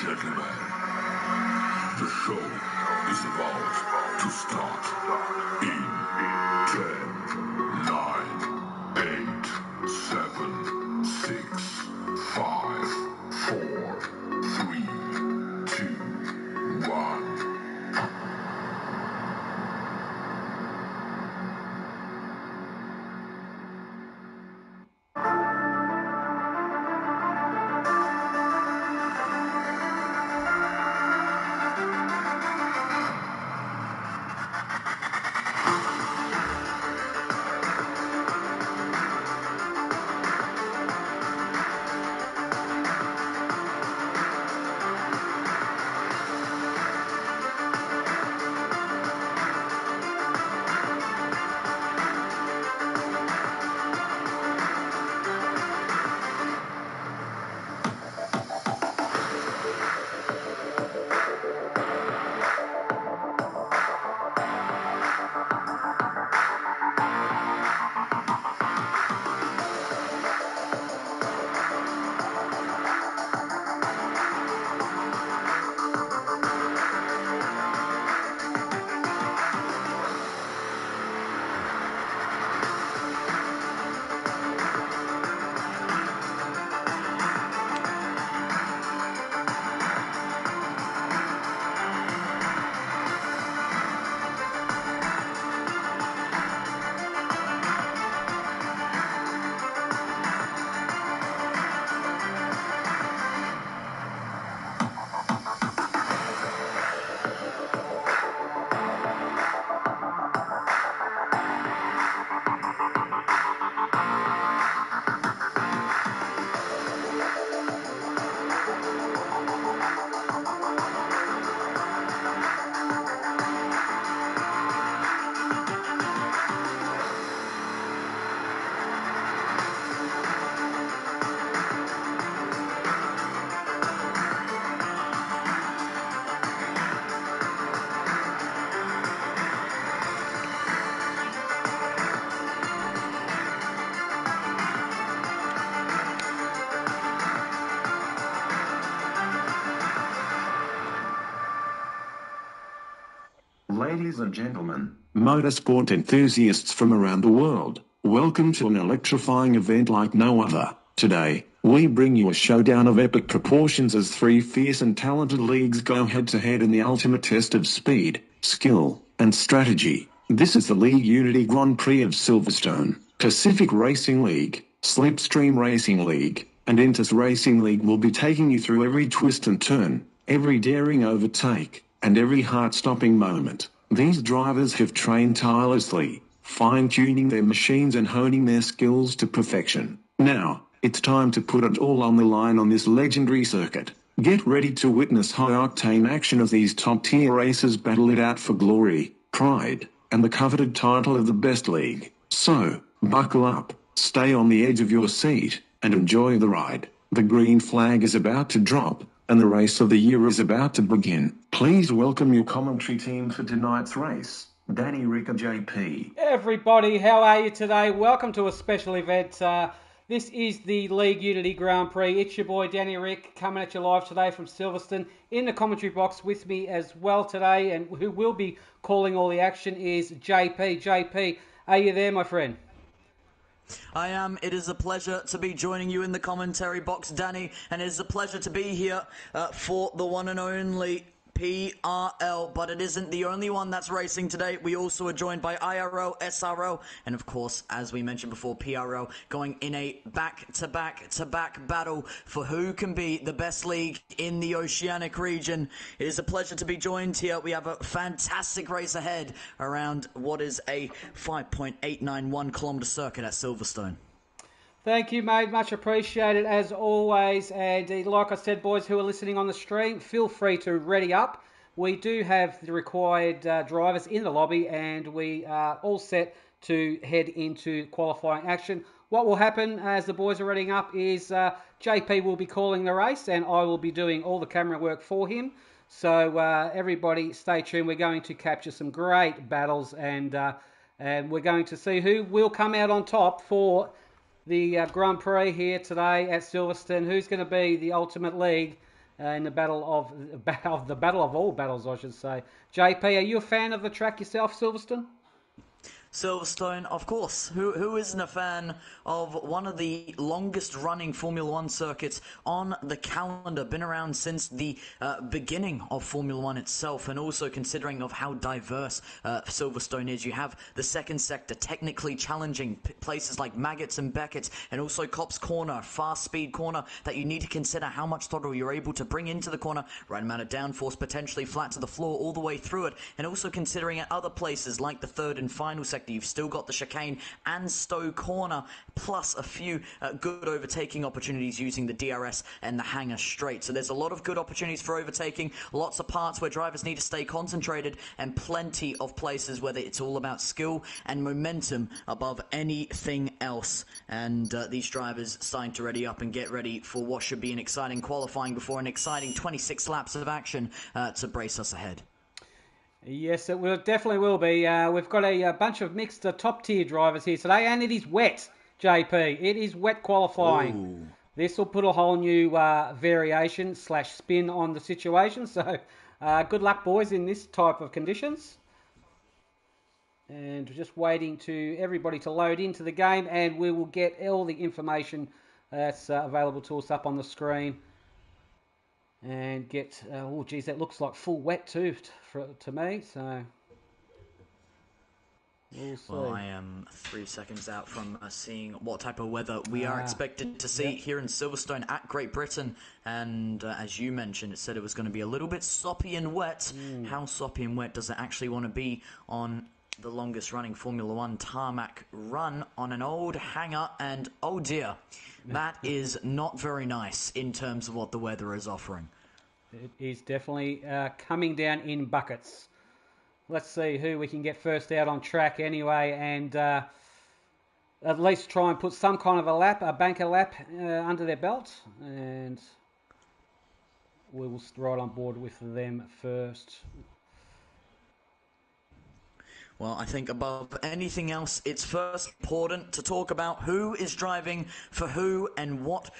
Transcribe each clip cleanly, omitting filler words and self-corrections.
gentlemen, the show is about to start in 10, 9, 8, 7, 6, 5, 4, 3, 2, 1. Ladies and gentlemen, motorsport enthusiasts from around the world, welcome to an electrifying event like no other. Today, we bring you a showdown of epic proportions as three fierce and talented leagues go head-to-head in the ultimate test of speed, skill, and strategy. This is the League Unity Grand Prix of Silverstone. Pacific Racing League, Slipstream Racing League, and Intus Racing League will be taking you through every twist and turn, every daring overtake, and every heart-stopping moment. These drivers have trained tirelessly, fine-tuning their machines and honing their skills to perfection. Now, it's time to put it all on the line on this legendary circuit. Get ready to witness high-octane action as these top-tier racers battle it out for glory, pride, and the coveted title of the best league. So, buckle up, stay on the edge of your seat, and enjoy the ride. The green flag is about to drop, and the race of the year is about to begin. Please welcome your commentary team for tonight's race, Danny, Rick, and JP. Everybody, how are you today? Welcome to a special event. This is the League Unity Grand Prix. It's your boy Danny Rick coming at you live today from Silverstone. In the commentary box with me as well today, and who will be calling all the action, is JP. JP, are you there, my friend? I am. It is a pleasure to be joining you in the commentary box, Danny, and it is a pleasure to be here for the one and only PRL, but it isn't the only one that's racing today. We also are joined by IRO, SRO, and of course, as we mentioned before, PRO, going in a back-to-back battle for who can be the best league in the Oceanic region. It is a pleasure to be joined here. We have a fantastic race ahead around what is a 5.891 kilometer circuit at Silverstone. Thank you, mate. Much appreciated as always. And like I said, boys who are listening on the stream, feel free to ready up. We do have the required drivers in the lobby, and we are all set to head into qualifying action. What will happen as the boys are readying up is JP will be calling the race, and I will be doing all the camera work for him. So everybody stay tuned. We're going to capture some great battles, and we're going to see who will come out on top for the Grand Prix here today at Silverstone. Who's going to be the ultimate league in the battle of all battles, I should say. JP, are you a fan of the track yourself, Silverstone? Silverstone, of course. Who isn't a fan of one of the longest running Formula One circuits on the calendar? Been around since the beginning of Formula One itself, and also considering of how diverse Silverstone is. You have the second sector, technically challenging places like Maggots and Beckett's, and also Copse Corner, fast speed corner, that you need to consider how much throttle you're able to bring into the corner, right amount of downforce, potentially flat to the floor all the way through it, and also considering at other places like the third and final sector, you've still got the chicane and Stowe Corner, plus a few good overtaking opportunities using the DRS and the Hanger Straight. So there's a lot of good opportunities for overtaking, lots of parts where drivers need to stay concentrated, and plenty of places where it's all about skill and momentum above anything else. And these drivers starting to ready up and get ready for what should be an exciting qualifying before an exciting 26 laps of action to brace us ahead. Yes, it will definitely will be. We've got a bunch of mixed top-tier drivers here today, and it is wet, JP. It is wet qualifying. Ooh. This will put a whole new variation / spin on the situation. So good luck, boys, in this type of conditions. And just waiting to everybody to load into the game, and we will get all the information that's available to us up on the screen. And get, oh geez, that looks like full wet too to me, so we'll see. Well, I am 3 seconds out from seeing what type of weather we are expected to see here in Silverstone at Great Britain. And as you mentioned, it said it was going to be a little bit soppy and wet. How soppy and wet does it actually want to be on the longest running Formula One tarmac run on an old hangar? And oh dear, that is not very nice in terms of what the weather is offering. It is definitely coming down in buckets. Let's see who we can get first out on track anyway, and at least try and put some kind of a banker lap under their belt, and we will ride on board with them first. Well, I think above anything else, it's first important to talk about who is driving for who and what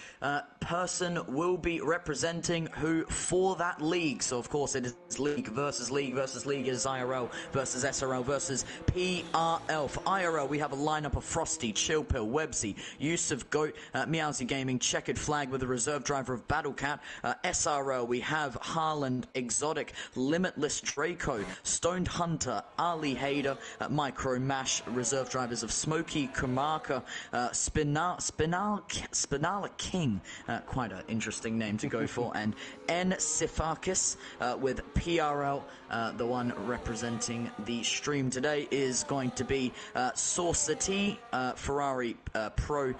person will be representing who for that league. So, of course, it is league versus league versus league. It is IRL versus SRL versus PRL. For IRL, we have a lineup of Frosty, Chillpill, Websy, Yusuf Goat, Meowsy Gaming, Checkered Flag with a reserve driver of Battlecat. SRL, we have Harland, Exotic, Limitless Draco, Stoned Hunter, Ali Hayden, Micro Mash, reserve drivers of Smokey, Kumaka, Spinala King, quite an interesting name to go for, and N. Sifakis with PRL. The one representing the stream today is going to be Saucity, Ferrari Pro,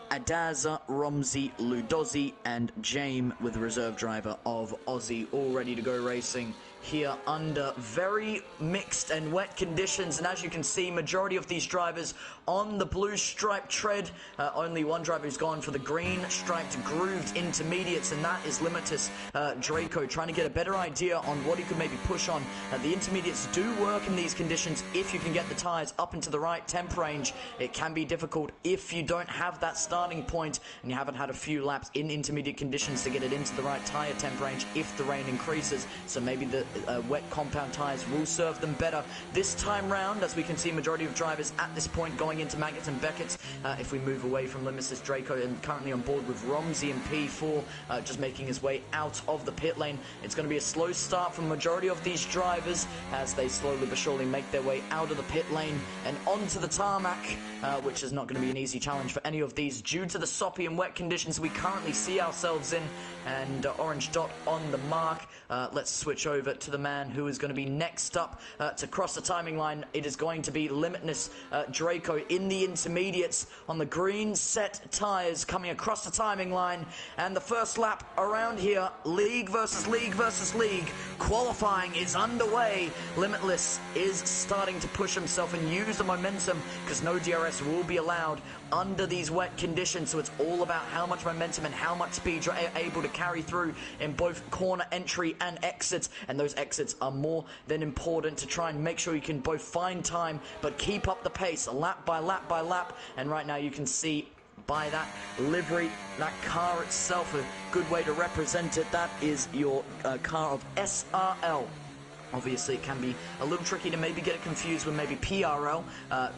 Adaza, Romsey, Ludozzi, and James with the reserve driver of Aussie, all ready to go racing here under very mixed and wet conditions. And as you can see, majority of these drivers on the blue striped tread. Only one driver who's gone for the green striped grooved intermediates, and that is Limitless Draco, trying to get a better idea on what he could maybe push on. The intermediates do work in these conditions if you can get the tyres up into the right temp range. It can be difficult if you don't have that starting point and you haven't had a few laps in intermediate conditions to get it into the right tyre temp range if the rain increases. So maybe the wet compound tyres will serve them better this time round, as we can see majority of drivers at this point going into Maggots and Beckett's. If we move away from Limitless Draco, and currently on board with Romsey and P4, just making his way out of the pit lane. It's going to be a slow start for majority of these drivers as they slowly but surely make their way out of the pit lane and onto the tarmac, which is not going to be an easy challenge for any of these due to the soppy and wet conditions we currently see ourselves in. And orange dot on the mark. Let's switch over to the man who is going to be next up to cross the timing line. It is going to be Limitless Draco in the intermediates on the green set tyres coming across the timing line. And the first lap around here, league versus league versus league. Qualifying is underway. Limitless is starting to push himself and use the momentum because no DRS will be allowed under these wet conditions. So it's all about how much momentum and how much speed you're able to carry through in both corner entry and exits. And those exits are more than important to try and make sure you can both find time but keep up the pace lap by lap by lap. And right now you can see by that livery, that car itself, a good way to represent it. That is your car of SRL. Obviously, it can be a little tricky to maybe get it confused with maybe PRL,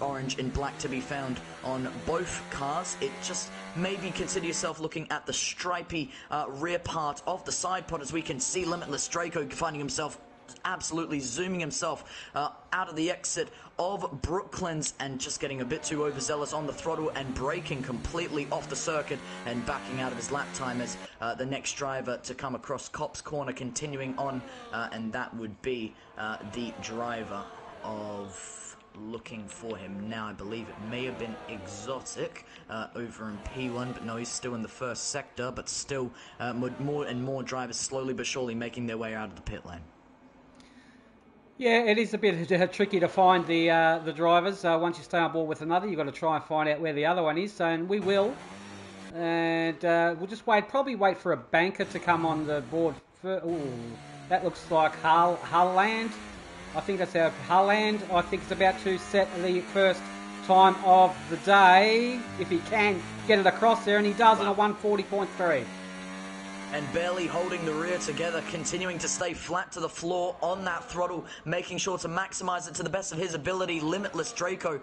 orange and black to be found on both cars. It just maybe consider yourself looking at the stripy rear part of the side pod, as we can see Limitless Draco finding himself absolutely zooming himself out of the exit of Brooklands and just getting a bit too overzealous on the throttle and braking completely off the circuit and backing out of his lap time as the next driver to come across Copse Corner continuing on, and that would be the driver of looking for him now. I believe it may have been Exotic over in P1, but no, he's still in the first sector, but still more and more drivers slowly but surely making their way out of the pit lane. Yeah, it is a bit tricky to find the drivers. Once you stay on board with another, you've got to try and find out where the other one is, and we will. And we'll just probably wait for a banker to come on the board. That looks like Harland. I think that's our Harland. I think it's about to set the first time of the day, if he can get it across there, and he does in a 1:40.3. And barely holding the rear together, continuing to stay flat to the floor on that throttle, making sure to maximize it to the best of his ability. Limitless Draco,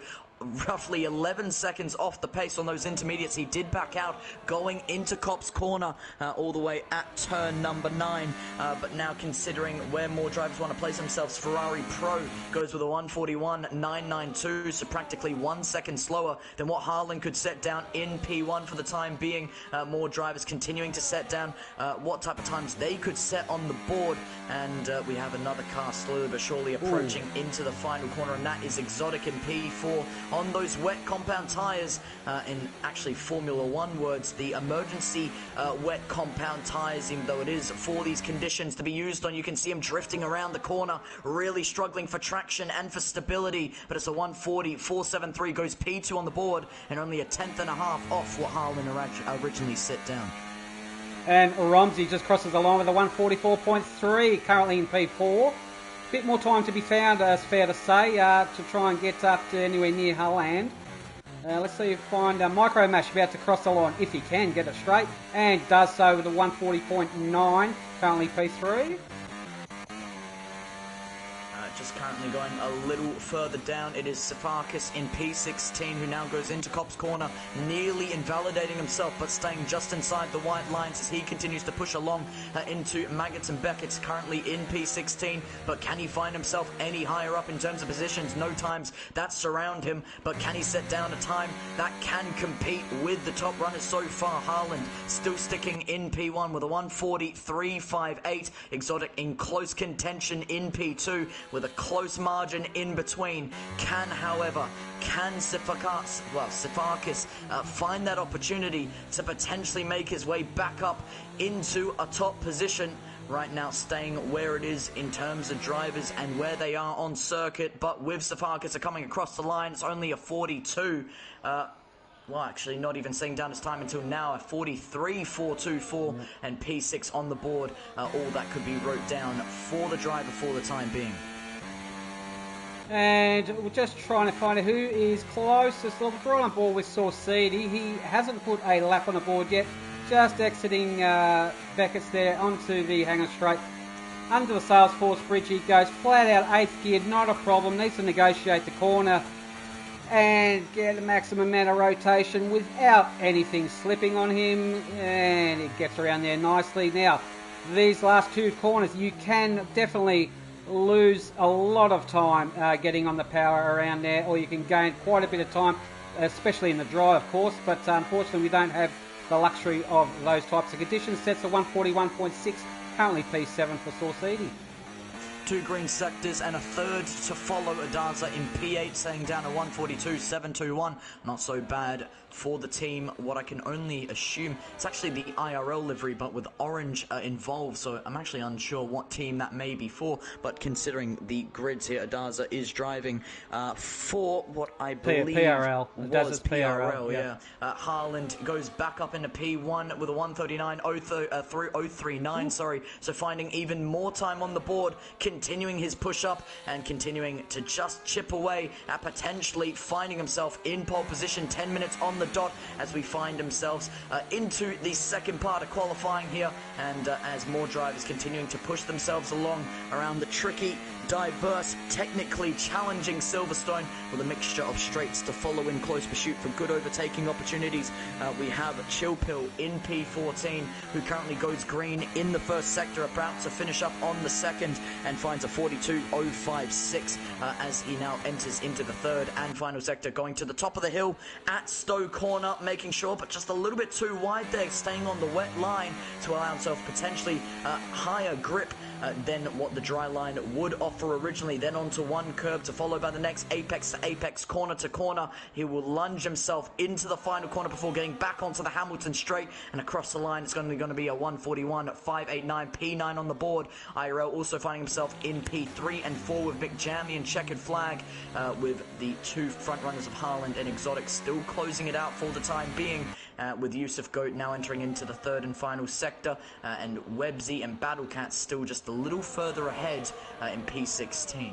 roughly 11 seconds off the pace on those intermediates. He did back out going into Copse Corner all the way at turn number 9. But now considering where more drivers want to place themselves, Ferrari Pro goes with a 1:41.992, so practically 1 second slower than what Harlan could set down in P1 for the time being. More drivers continuing to set down what type of times they could set on the board. And we have another car slowly but surely approaching into the final corner, and that is Exotic in P4 on those wet compound tyres. In actually Formula One words, the emergency wet compound tyres, even though it is for these conditions to be used on. You can see him drifting around the corner, really struggling for traction and for stability, but it's a 1:40.473, goes P2 on the board, and only a tenth and a half off what Harlan originally set down. And Romsey just crosses the line with a 1:44.3, currently in P4. Bit more time to be found, it's fair to say, to try and get up to anywhere near Harland. Let's see if we find Micro Mash about to cross the line, if he can get it straight, and does so with a 1:40.9, currently P3. Just currently going a little further down, it is Safakis in P16 who now goes into Copse Corner, nearly invalidating himself but staying just inside the white lines as he continues to push along into Maggots and Beckett's, currently in P16, but can he find himself any higher up in terms of positions? No times that surround him, but can he set down a time that can compete with the top runners so far? Harland still sticking in P1 with a 1:40.358, Exotic in close contention in P2 with a close margin in between. However, Safakis find that opportunity to potentially make his way back up into a top position? Right now staying where it is in terms of drivers and where they are on circuit, but with Safakis coming across the line, it's only a 42. Well, actually, not even seeing down his time until now, a 43.424 and P6 on the board. All that could be wrote down for the driver for the time being. And we're just trying to find out who is closest. Well, we're on board with Saucedi. He hasn't put a lap on the board yet. Just exiting Beckett's there onto the hangar straight. Under the Salesforce bridge he goes. Flat out 8th gear, not a problem. Needs to negotiate the corner and get the maximum amount of rotation without anything slipping on him. And it gets around there nicely. Now, these last 2 corners, you can definitely lose a lot of time getting on the power around there, or you can gain quite a bit of time, especially in the dry, of course, but unfortunately we don't have the luxury of those types of conditions. Sets a 1:41.6, currently P7 for Saucedi. 2 green sectors and a third to follow. Adaza in P8 setting down a 1:42.721. Not so bad for the team. What I can only assume, it's actually the IRL livery, but with orange involved, so I'm actually unsure what team that may be for, but considering the grids here, Adaza is driving for what I believe PRL. was PRL, yeah. Harland goes back up into P1 with a 1:39.039, sorry, so finding even more time on the board, continuing his push-up and continuing to just chip away at potentially finding himself in pole position. 10 minutes on the dot as we find themselves into the second part of qualifying here, and as more drivers continuing to push themselves along around the tricky, diverse, technically challenging Silverstone with a mixture of straights to follow in close pursuit for good overtaking opportunities. We have Chillpill in P14, who currently goes green in the first sector, about to finish up on the second and finds a 42.056 as he now enters into the third and final sector, going to the top of the hill at Stowe Corner, making sure, but just a little bit too wide there, staying on the wet line to allow himself potentially higher grip than what the dry line would offer originally. Then onto one curb to follow by the next apex to apex, corner to corner. He will lunge himself into the final corner before getting back onto the Hamilton straight, and across the line it's going to be a 141.589, P9 on the board. IRL also finding himself in P3 and 4 with Mick Jammy and checkered flag, with the two front runners of Haaland and Exotic still closing it out for the time being, with Yusuf Goat now entering into the third and final sector, and Websy and Battlecat still just a little further ahead in P16.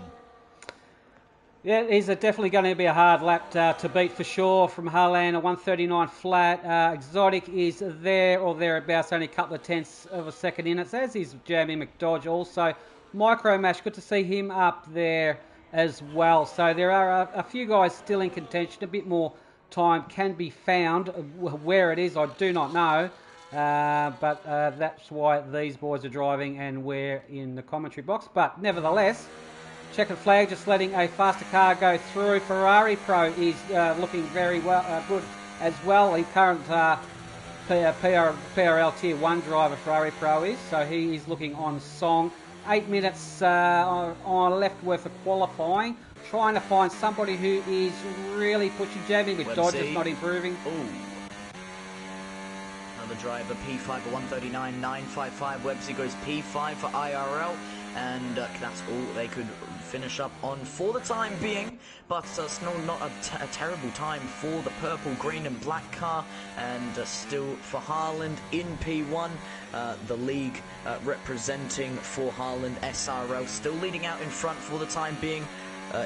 Yeah, it is definitely going to be a hard lap to beat for sure from Haaland, a 139 flat. Exotic is there or thereabouts, only a couple of tenths of a second in it, as is Jamie McDodge also. Micromash, good to see him up there as well. So there are a few guys still in contention. A bit more time can be found. Where it is, I do not know. But that's why these boys are driving and we're in the commentary box. But nevertheless, checkered flag just letting a faster car go through. Ferrari Pro is looking very well, good as well. The current PRL Tier 1 driver Ferrari Pro is, so he is looking on song. 8 minutes on left worth of qualifying. Trying to find somebody who is really pushing. Jamie with Dodgers not improving. Ooh. Another driver, P5 for 139.955. Websy goes P5 for IRL, and that's all they could finish up on for the time being. But still not a terrible time for the purple, green and black car, and still for Haaland in P1. The league representing for Haaland, SRL still leading out in front for the time being.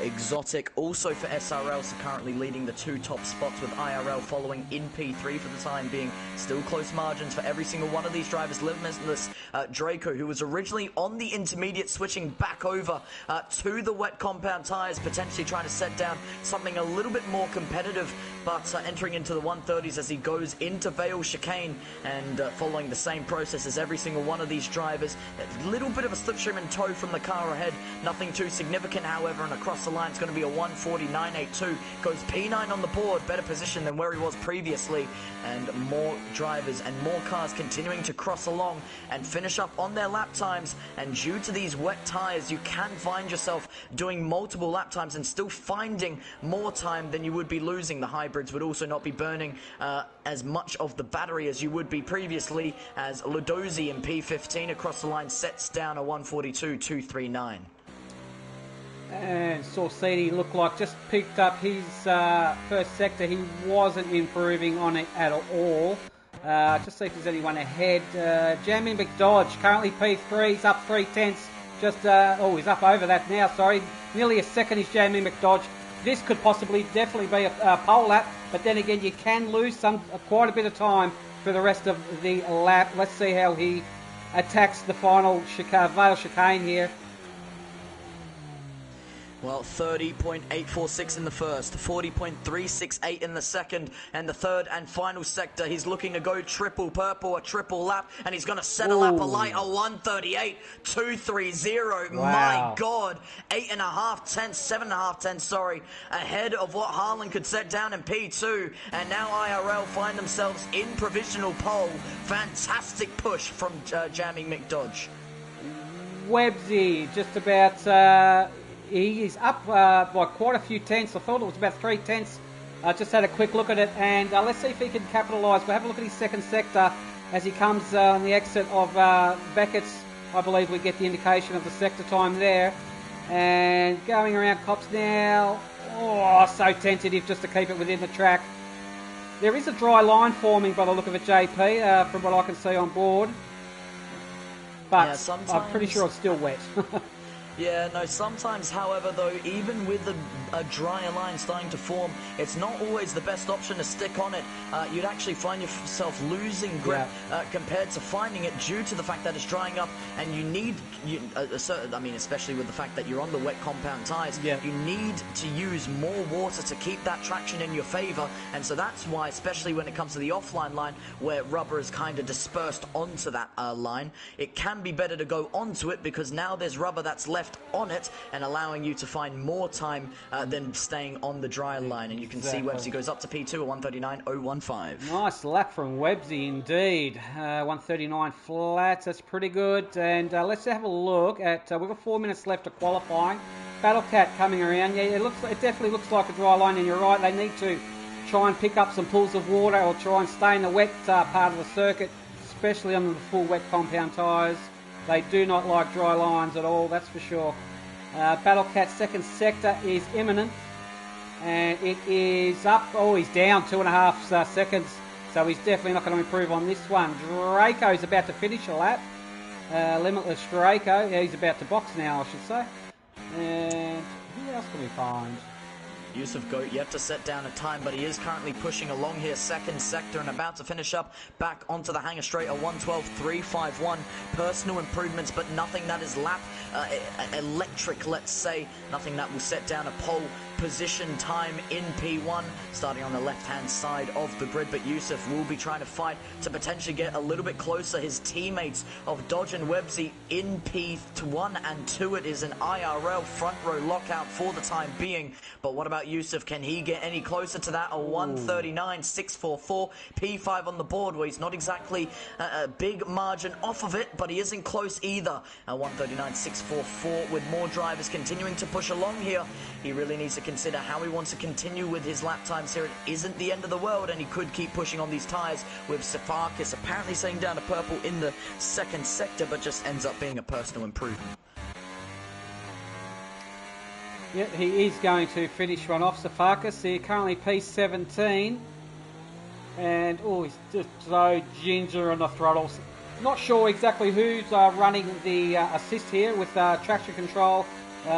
Exotic also for SRL, so currently leading the two top spots, with IRL following in P3 for the time being. Still close margins for every single one of these drivers. Limitless Draco, who was originally on the intermediate, switching back over to the wet compound tyres, potentially trying to set down something a little bit more competitive, but entering into the 130s as he goes into Vale Chicane, and following the same process as every single one of these drivers. A little bit of a slipstream and tow from the car ahead, nothing too significant however, and across the line it's going to be a 149.82. Goes P9 on the board, better position than where he was previously, and more drivers and more cars continuing to cross along and finish up on their lap times. And due to these wet tyres, you can find yourself doing multiple lap times and still finding more time than you would be losing. The hybrids would also not be burning as much of the battery as you would be previously, as Ludozi in P15 across the line sets down a 142.239. And Saucedi looked like just picked up his first sector. He wasn't improving on it at all. Just see if there's anyone ahead. Jamie McDodge, currently P3, he's up 3 tenths. He's up over that now, sorry. Nearly a second is Jamie McDodge. This could possibly definitely be a pole lap, but then again, you can lose quite a bit of time for the rest of the lap. Let's see how he attacks the final Vale Chicane here. Well, 30.846 in the first, 40.368 in the second, and the third and final sector. He's looking to go triple purple, a triple lap, and he's going to set a lap alight, a 138.230. Wow. My God, 7.5 tenths, sorry, ahead of what Haaland could set down in P2, and now IRL find themselves in provisional pole. Fantastic push from Jamie McDodge. Websy, just about... he is up by quite a few tenths. I thought it was about 3 tenths. I just had a quick look at it, and let's see if he can capitalise. We'll have a look at his second sector as he comes on the exit of Beckett's. I believe we get the indication of the sector time there. And going around Cops now. Oh, so tentative just to keep it within the track. There is a dry line forming by the look of it, JP, from what I can see on board. But yeah, I'm pretty sure it's still wet. Yeah, no, sometimes, however, though, even with a drier line starting to form, it's not always the best option to stick on it. You'd actually find yourself losing grip compared to finding it due to the fact that it's drying up, and you need, I mean, especially with the fact that you're on the wet compound tyres, you need to use more water to keep that traction in your favour, and so that's why, especially when it comes to the offline line, where rubber is kind of dispersed onto that line, it can be better to go onto it, because now there's rubber that's left on it and allowing you to find more time than staying on the dry line. And you can see Websy goes up to P2 at 139.015. Nice lap from Websy indeed. 139 flats, that's pretty good. And let's have a look at, we've got 4 minutes left of qualifying. Battlecat coming around. Yeah, it definitely looks like a dry line, and you're right, they need to try and pick up some pools of water or try and stay in the wet part of the circuit, especially on the full wet compound tyres. They do not like dry lines at all, that's for sure. Battlecat's second sector is imminent, and it is up. Oh, he's down 2.5 seconds, so he's definitely not going to improve on this one. Draco's about to finish a lap. Limitless Draco, yeah, he's about to box now, I should say. And who else can we find? Yusuf Goat yet to set down a time, but he is currently pushing along here, second sector, and about to finish up back onto the hanger straight at 112.351. Personal improvements, but nothing that is lap electric, let's say. Nothing that will set down a pole position time in P1, starting on the left-hand side of the grid, but Yusuf will be trying to fight to potentially get a little bit closer. His teammates of Dodge and Websy in P1 and 2. It is an IRL front row lockout for the time being, but what about Yusuf? Can he get any closer to that? A 139.644, P5 on the board, where he's not exactly a big margin off of it, but he isn't close either. A 139.644 with more drivers continuing to push along here. He really needs to consider how he wants to continue with his lap times here. It isn't the end of the world, and he could keep pushing on these tyres, with Safarkas apparently setting down to purple in the second sector, but just ends up being a personal improvement. Yep, he is going to finish one off. Safarkas, they're currently P17, and oh, he's just so ginger on the throttles. Not sure exactly who's running the assist here with traction control,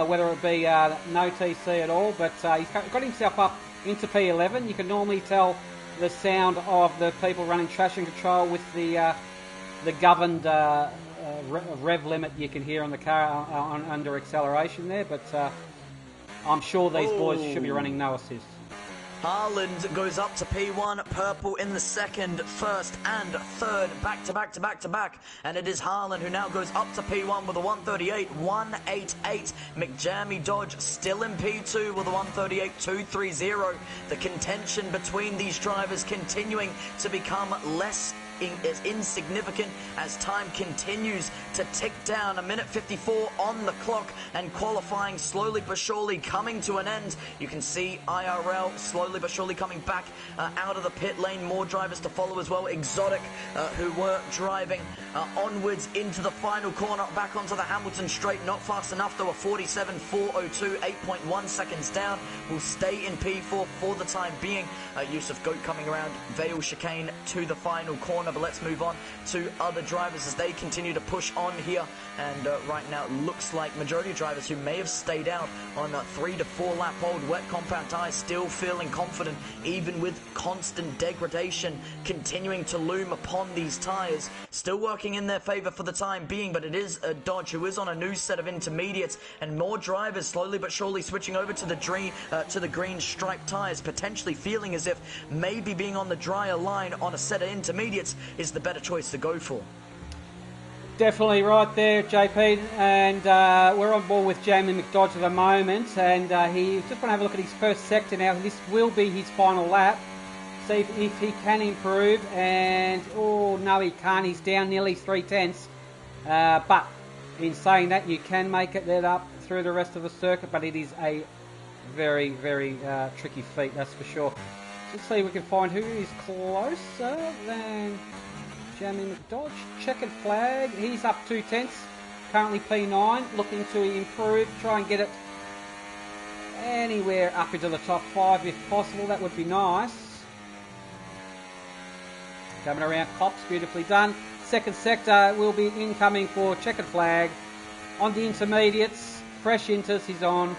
whether it be no TC at all, but he's got himself up into P11. You can normally tell the sound of the people running traction control with the governed rev limit you can hear on the car under acceleration there, but I'm sure these boys should be running no assist. Haaland goes up to P1, purple in the second, first and third, back to back to back to back. And it is Haaland who now goes up to P1 with a 138.188. McJammy Dodge still in P2 with a 138.230. The contention between these drivers continuing to become less insignificant as time continues to tick down. 1:54 on the clock, and qualifying slowly but surely coming to an end. You can see IRL slowly but surely coming back out of the pit lane. More drivers to follow as well. Exotic, who were driving onwards into the final corner, back onto the Hamilton straight. Not fast enough though. A 47.402, 8.1 seconds down. Will stay in P4 for the time being. Yusuf Goat coming around Vale chicane to the final corner. But let's move on to other drivers as they continue to push on here. And right now it looks like majority of drivers who may have stayed out on 3 to 4 lap old wet compound tyres still feeling confident, even with constant degradation continuing to loom upon these tyres. Still working in their favour for the time being, but it is a Dodge who is on a new set of intermediates, and more drivers slowly but surely switching over to the green striped tyres, potentially feeling as if maybe being on the drier line on a set of intermediates is the better choice to go for. Definitely right there, JP, and we're on board with Jamie McDodge at the moment, and he just want to have a look at his first sector now. This will be his final lap. See if he can improve, and oh no, he can't. He's down nearly 3/10. But in saying that, you can make it that up through the rest of the circuit, but it is a very, very tricky feat, that's for sure. Let's see if we can find who is closer than Jamie McDodge. Checkered flag, he's up 2/10, currently P9, looking to improve, try and get it anywhere up into the top 5 if possible. That would be nice. Coming around Cops, beautifully done. Second sector will be incoming for checkered flag. On the intermediates, fresh inters, he's on.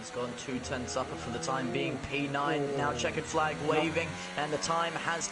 He's gone 2/10 upper for the time being. P9 now checkered flag waving, and the time has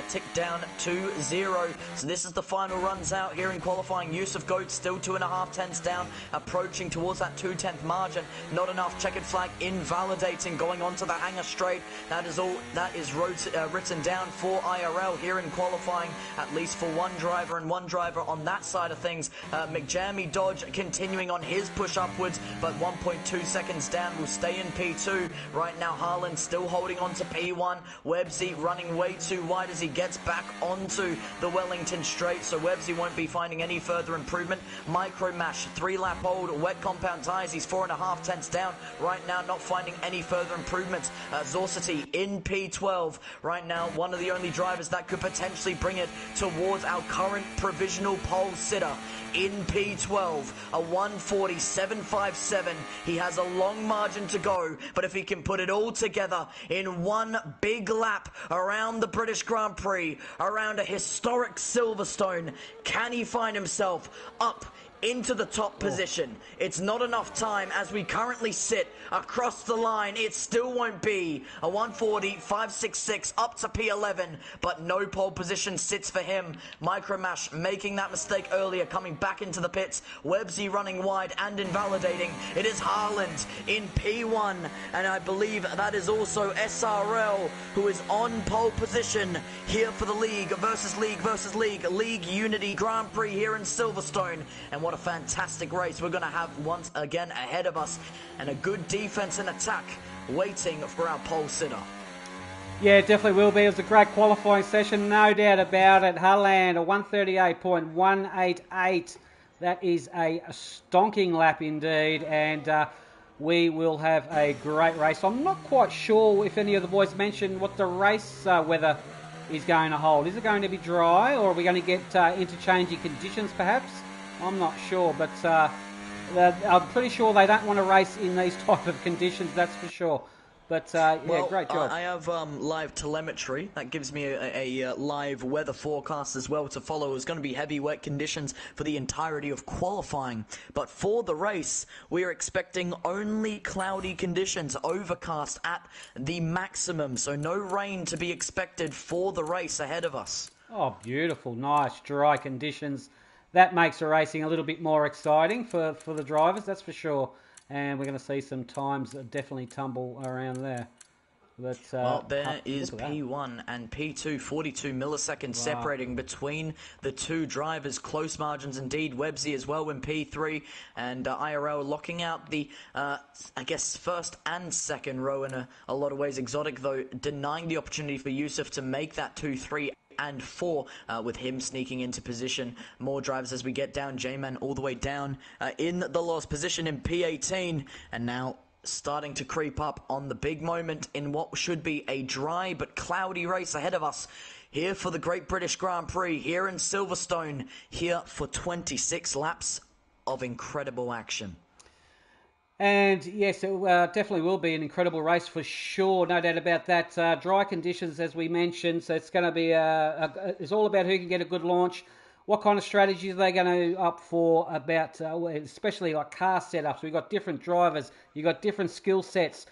ticked down to 0. So this is the final runs out here in qualifying. Yusuf Goat still 2.5 tenths down, approaching towards that 2/10 margin. Not enough. Checkered flag invalidating, going on to the hangar straight. That is all that is written down for IRL here in qualifying, at least for one driver and one driver on that side of things. McJammy Dodge continuing on his push upwards, but 1.2 seconds down, will stay in P2. Right now, Harlan still holding on to P1. Websy running way too wide as he gets back onto the Wellington straight, so Websy won't be finding any further improvement. Micro Mash, 3-lap old, wet compound tyres, he's 4.5 tenths down. Right now, not finding any further improvements. Zorsity in P12. Right now, one of the only drivers that could potentially bring it towards our current provisional pole sitter in P12, a 1:47.57. He has a long margin to go, but if he can put it all together in one big lap around the British Grand Prix, around a historic Silverstone, can he find himself up into the top position? It's not enough time as we currently sit across the line. It still won't be a 1:40.566 up to P11, but no pole position sits for him. Micromash making that mistake earlier, coming back into the pits. Websy running wide and invalidating. It is Harland in P1, and I believe that is also SRL, who is on pole position here for the League versus League Unity Grand Prix here in Silverstone. And what a fantastic race we're going to have once again ahead of us, and a good defense and attack waiting for our pole sitter. Yeah, it definitely will be. It was a great qualifying session, no doubt about it. Harland, a 1:38.188. That is a stonking lap indeed, and we will have a great race. I'm not quite sure if any of the boys mentioned what the race weather is going to hold. Is it going to be dry, or are we going to get interchanging conditions perhaps? I'm not sure, but I'm pretty sure they don't want to race in these type of conditions, that's for sure. But, yeah, great job. I have live telemetry. That gives me a live weather forecast as well to follow. It's going to be heavy, wet conditions for the entirety of qualifying. But for the race, we are expecting only cloudy conditions, overcast at the maximum. So no rain to be expected for the race ahead of us. Oh, beautiful, nice, dry conditions. That makes the racing a little bit more exciting for the drivers, that's for sure. And we're going to see some times definitely tumble around there. But, well, there is P1 and P2, 42 milliseconds separating between the two drivers. Close margins indeed. Websy as well in P3, and IRL locking out the, I guess, first and second row in a lot of ways. Exotic, though, denying the opportunity for Yusuf to make that 2, 3, and 4, with him sneaking into position. More drivers as we get down. J-Man all the way down in the lost position in P18, and now starting to creep up on the big moment in what should be a dry but cloudy race ahead of us here for the Great British Grand Prix here in Silverstone, here for 26 laps of incredible action. And yes, it definitely will be an incredible race for sure, no doubt about that. Dry conditions, as we mentioned, so it's going to be it's all about who can get a good launch. What kind of strategies are they going to up for about, especially like car setups? We've got different drivers, you've got different skill sets,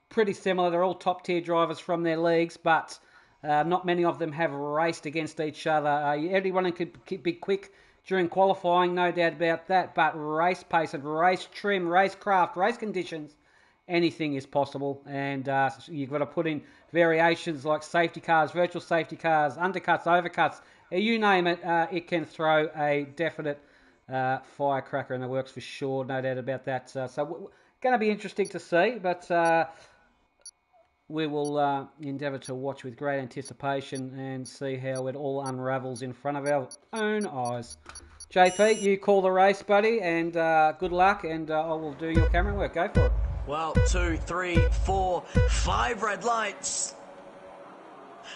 pretty similar. They're all top tier drivers from their leagues, but not many of them have raced against each other. Everyone could be quick during qualifying, no doubt about that, but race pace and race trim, race craft, race conditions, anything is possible. And you've got to put in variations like safety cars, virtual safety cars, undercuts, overcuts, you name it, it can throw a definite firecracker in the works for sure, no doubt about that. So going to be interesting to see, but we will endeavour to watch with great anticipation and see how it all unravels in front of our own eyes. JP, you call the race, buddy, and good luck, and I will do your camera work. Go for it. Well, 2, 3, 4, 5 red lights.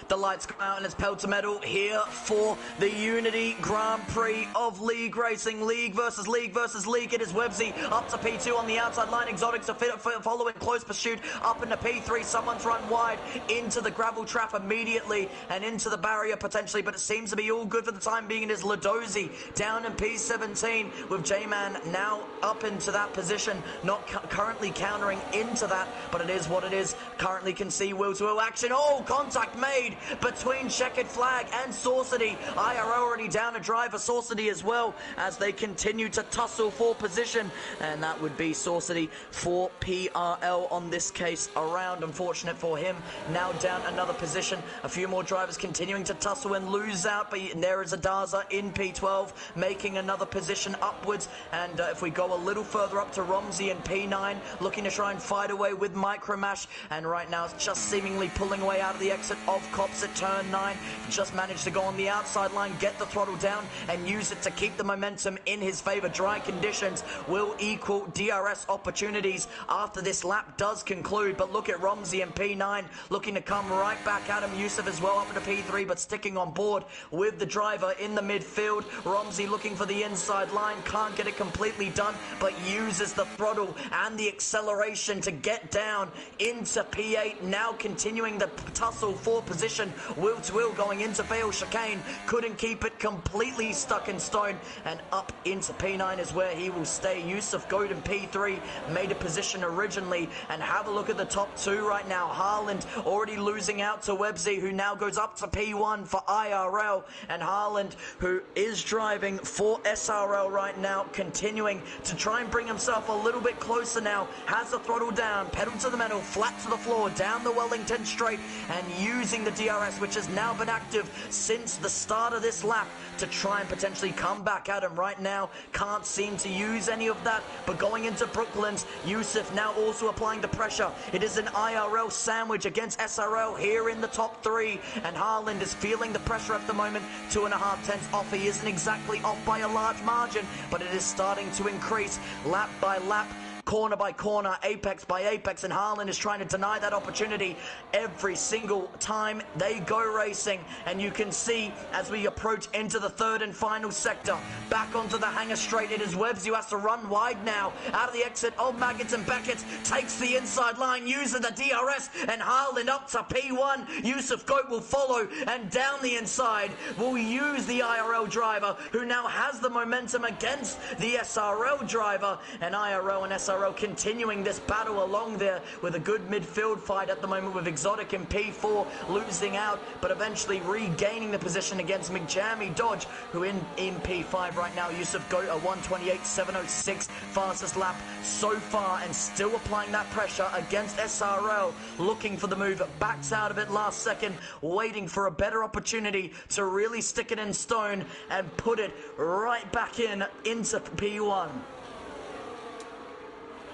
The lights come out and it's pedal to metal here for the Unity Grand Prix of League Racing. League versus League versus League. It is Websy up to P2 on the outside line. Exotics are following close pursuit up into P3. Someone's run wide into the gravel trap immediately and into the barrier potentially, but it seems to be all good for the time being. It is Ladozi down in P17 with J-Man now up into that position, not currently countering into that, but it is what it is. Currently can see wheel-to-wheel action. Oh, contact made between Checkered Flag and Saucity. IR already down a driver, Saucity as well, as they continue to tussle for position, and that would be Saucity for PRL on this case around. Unfortunate for him, now down another position. A few more drivers continuing to tussle and lose out, but there is a Daza in P12 making another position upwards, and if we go a little further up to Romsey in P9 looking to try and fight away with Micromash, and right now it's just seemingly pulling away out of the exit of Cops at turn 9. Just managed to go on the outside line, get the throttle down and use it to keep the momentum in his favor. Dry conditions will equal DRS opportunities after this lap does conclude, but look at Romsey in P9 looking to come right back at him. Yusuf as well up into P3, but sticking on board with the driver in the midfield. Romsey looking for the inside line, can't get it completely done, but uses the throttle and the acceleration to get down into P8, now continuing the tussle for position. Wheel to wheel going into Vale Chicane, couldn't keep it, completely stuck in stone, and up into P9 is where he will stay. Yusuf Godin P3 made a position originally, and have a look at the top two right now. Harland already losing out to Websy, who now goes up to P1 for IRL, and Harland, who is driving for SRL right now, continuing to try and bring himself a little bit closer now, has the throttle down, pedal to the metal, flat to the floor, down the Wellington straight, and using the DRS, which has now been active since the start of this lap, to try and potentially come back at him. Right now can't seem to use any of that, but going into Brooklands, Yusuf now also applying the pressure. It is an IRL sandwich against SRL here in the top three, and Harland is feeling the pressure at the moment. 2.5 tenths off. He isn't exactly off by a large margin, but it is starting to increase lap by lap, corner by corner, apex by apex, and Harlan is trying to deny that opportunity every single time they go racing. And you can see as we approach into the third and final sector, back onto the hanger straight, it is Webbs who has to run wide now out of the exit of Maggots and Beckett, takes the inside line using the DRS, and Harlan up to P1. Yusuf Goat will follow, and down the inside will use the IRL driver, who now has the momentum against the SRL driver, and IRL and SRL continuing this battle along there with a good midfield fight at the moment, with Exotic in P4 losing out, but eventually regaining the position against McJammy Dodge, who in P5 right now. Yusuf Goat a 1:28.706 fastest lap so far, and still applying that pressure against SRL, looking for the move, backs out of it last second, waiting for a better opportunity to really stick it in stone and put it right back into P1.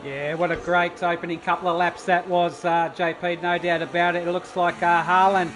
Yeah, what a great opening couple of laps that was, JP, no doubt about it. It looks like Harlan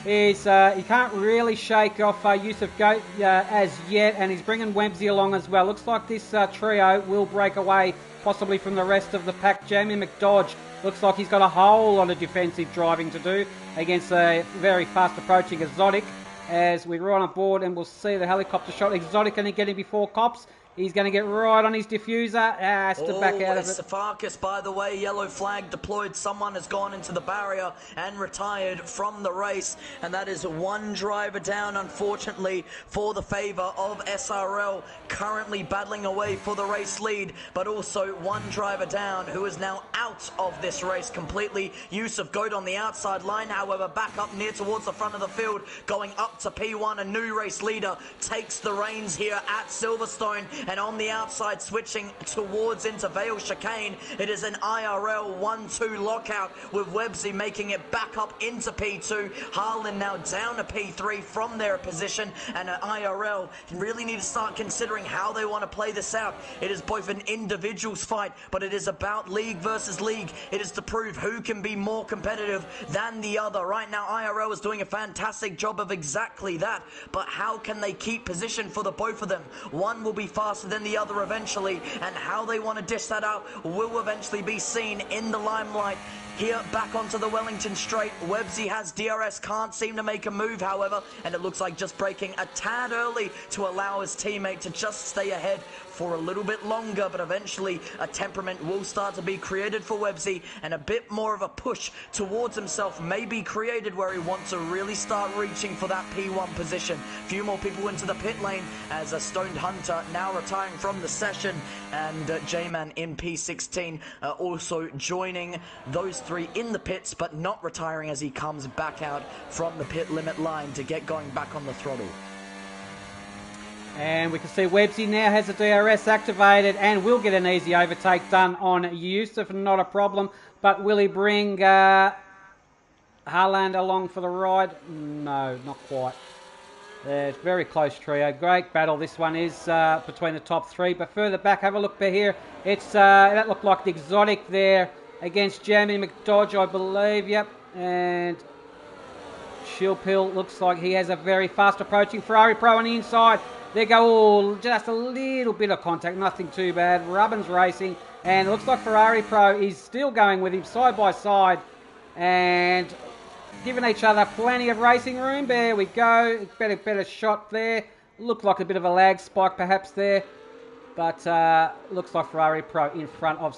is, he can't really shake off Yusuf Goat as yet, and he's bringing Websy along as well. Looks like this trio will break away possibly from the rest of the pack. Jamie McDodge looks like he's got a whole lot of defensive driving to do against a very fast approaching Exotic, as we run on board and we'll see the helicopter shot. Exotic going to get him before Cops. He's going to get right on his diffuser. Has to back out of it. Safarkas, by the way, yellow flag deployed. Someone has gone into the barrier and retired from the race. And that is one driver down, unfortunately, for the favour of SRL. Currently battling away for the race lead. But also one driver down who is now out of this race completely. Yusuf Goat on the outside line, however, back up near towards the front of the field. Going up to P1, a new race leader takes the reins here at Silverstone. And on the outside, switching towards into Vale Chicane, it is an IRL 1-2 lockout, with Websy making it back up into P2. Harlan now down to P3 from their position, and an IRL really need to start considering how they want to play this out. It is both an individuals fight, but it is about league versus league. It is to prove who can be more competitive than the other. Right now, IRL is doing a fantastic job of exactly that, but how can they keep position for the both of them? One will be faster than the other eventually, and how they want to dish that out will eventually be seen in the limelight here back onto the Wellington straight. Websy has DRS, can't seem to make a move, however, and it looks like just braking a tad early to allow his teammate to just stay ahead for a little bit longer, but eventually a temperament will start to be created for Websy, and a bit more of a push towards himself may be created where he wants to really start reaching for that P1 position. Few more people into the pit lane as a Stoned Hunter now retiring from the session, and J-Man in P16 also joining those three in the pits, but not retiring as he comes back out from the pit limit line to get going back on the throttle. And we can see Websy now has the DRS activated and will get an easy overtake done on Yusuf, not a problem. But will he bring Haaland along for the ride? No, not quite. It's a very close trio. Great battle this one is between the top three. But further back, have a look here. It's that looked like the exotic there against Jamie McDodge, I believe. Yep. And Shilpill looks like he has a very fast approaching Ferrari Pro on the inside. There go, just a little bit of contact, nothing too bad. Rubbin's racing, and it looks like Ferrari Pro is still going with him side by side and giving each other plenty of racing room. There we go. Better shot there. Looked like a bit of a lag spike perhaps there, but looks like Ferrari Pro in front of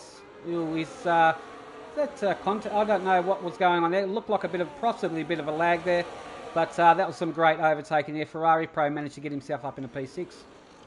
contact. I don't know what was going on there. It looked like possibly a bit of a lag there. But that was some great overtaking there. Ferrari Pro managed to get himself up in a P6.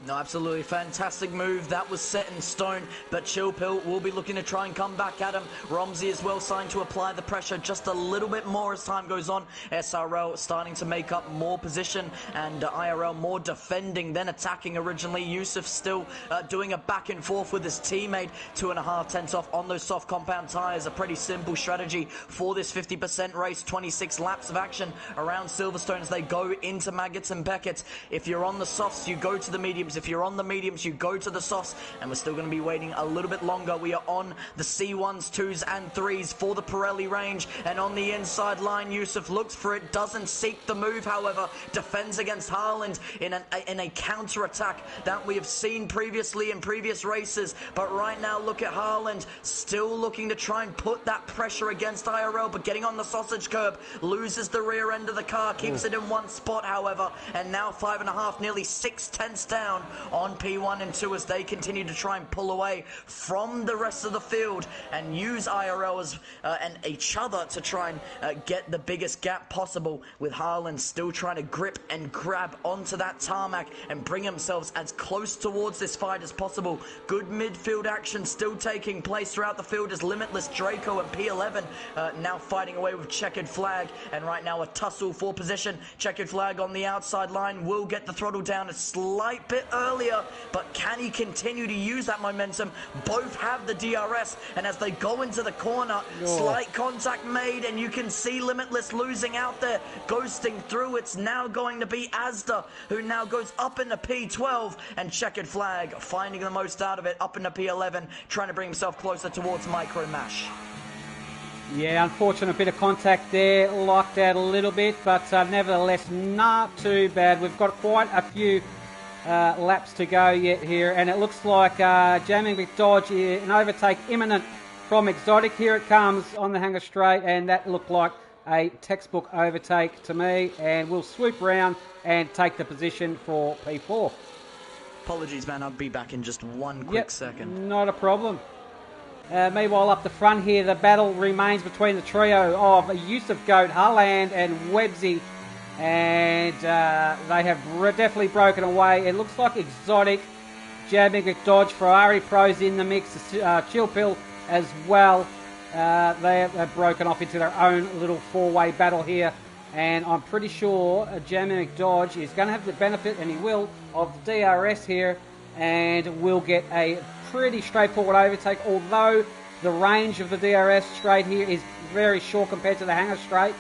No, absolutely fantastic move. That was set in stone, but Chillpill will be looking to try and come back at him. Romsey as well starting to apply the pressure just a little bit more as time goes on. SRL starting to make up more position, and IRL more defending than attacking originally. Yusuf still doing a back and forth with his teammate. 2.5 tenths off on those soft compound tyres. A pretty simple strategy for this 50% race. 26 laps of action around Silverstone as they go into Maggots and Beckett's. If you're on the softs, you go to the mediums. If you're on the mediums, you go to the softs, and we're still going to be waiting a little bit longer. We are on the C1s, 2s and 3s for the Pirelli range, and on the inside line, Yusuf looks for it, doesn't seek the move, however, defends against Haaland in a counter-attack that we have seen previously in previous races, but right now, look at Haaland, still looking to try and put that pressure against IRL, but getting on the sausage curb, loses the rear end of the car, keeps it in one spot, however, and now 5.5, nearly 6 tenths down on P1 and 2 as they continue to try and pull away from the rest of the field and use IRL as, and each other to try and get the biggest gap possible, with Haaland still trying to grip and grab onto that tarmac and bring themselves as close towards this fight as possible. Good midfield action still taking place throughout the field as Limitless, Draco and P11 now fighting away with Checkered Flag, and right now a tussle for position. Checkered Flag on the outside line will get the throttle down a slight bit earlier, but can he continue to use that momentum? Both have the DRS, and as they go into the corner, slight contact made, and you can see Limitless losing out there, ghosting through. It's now going to be Asda, who now goes up into P12, and Checkered Flag finding the most out of it, up into P11, trying to bring himself closer towards Micro Mash. Yeah, unfortunate bit of contact there, locked out a little bit, but nevertheless not too bad. We've got quite a few laps to go yet here, and it looks like Jamie McDodge, an overtake imminent from Exotic. Here it comes on the hanger straight, and that looked like a textbook overtake to me, and we'll swoop around and take the position for P4. Apologies, man, I'll be back in just one quick second. Not a problem. Meanwhile, up the front here, the battle remains between the trio of Yusuf Goat, Haaland and Websy, and they have definitely broken away. It looks like Exotic, Jamie McDodge, Ferrari Pro's in the mix, Chillpill as well. They have broken off into their own little four-way battle here, and I'm pretty sure Jamie McDodge is going to have the benefit, and he will, of the DRS here, and will get a pretty straightforward overtake, although the range of the DRS straight here is very short compared to the hanger straight.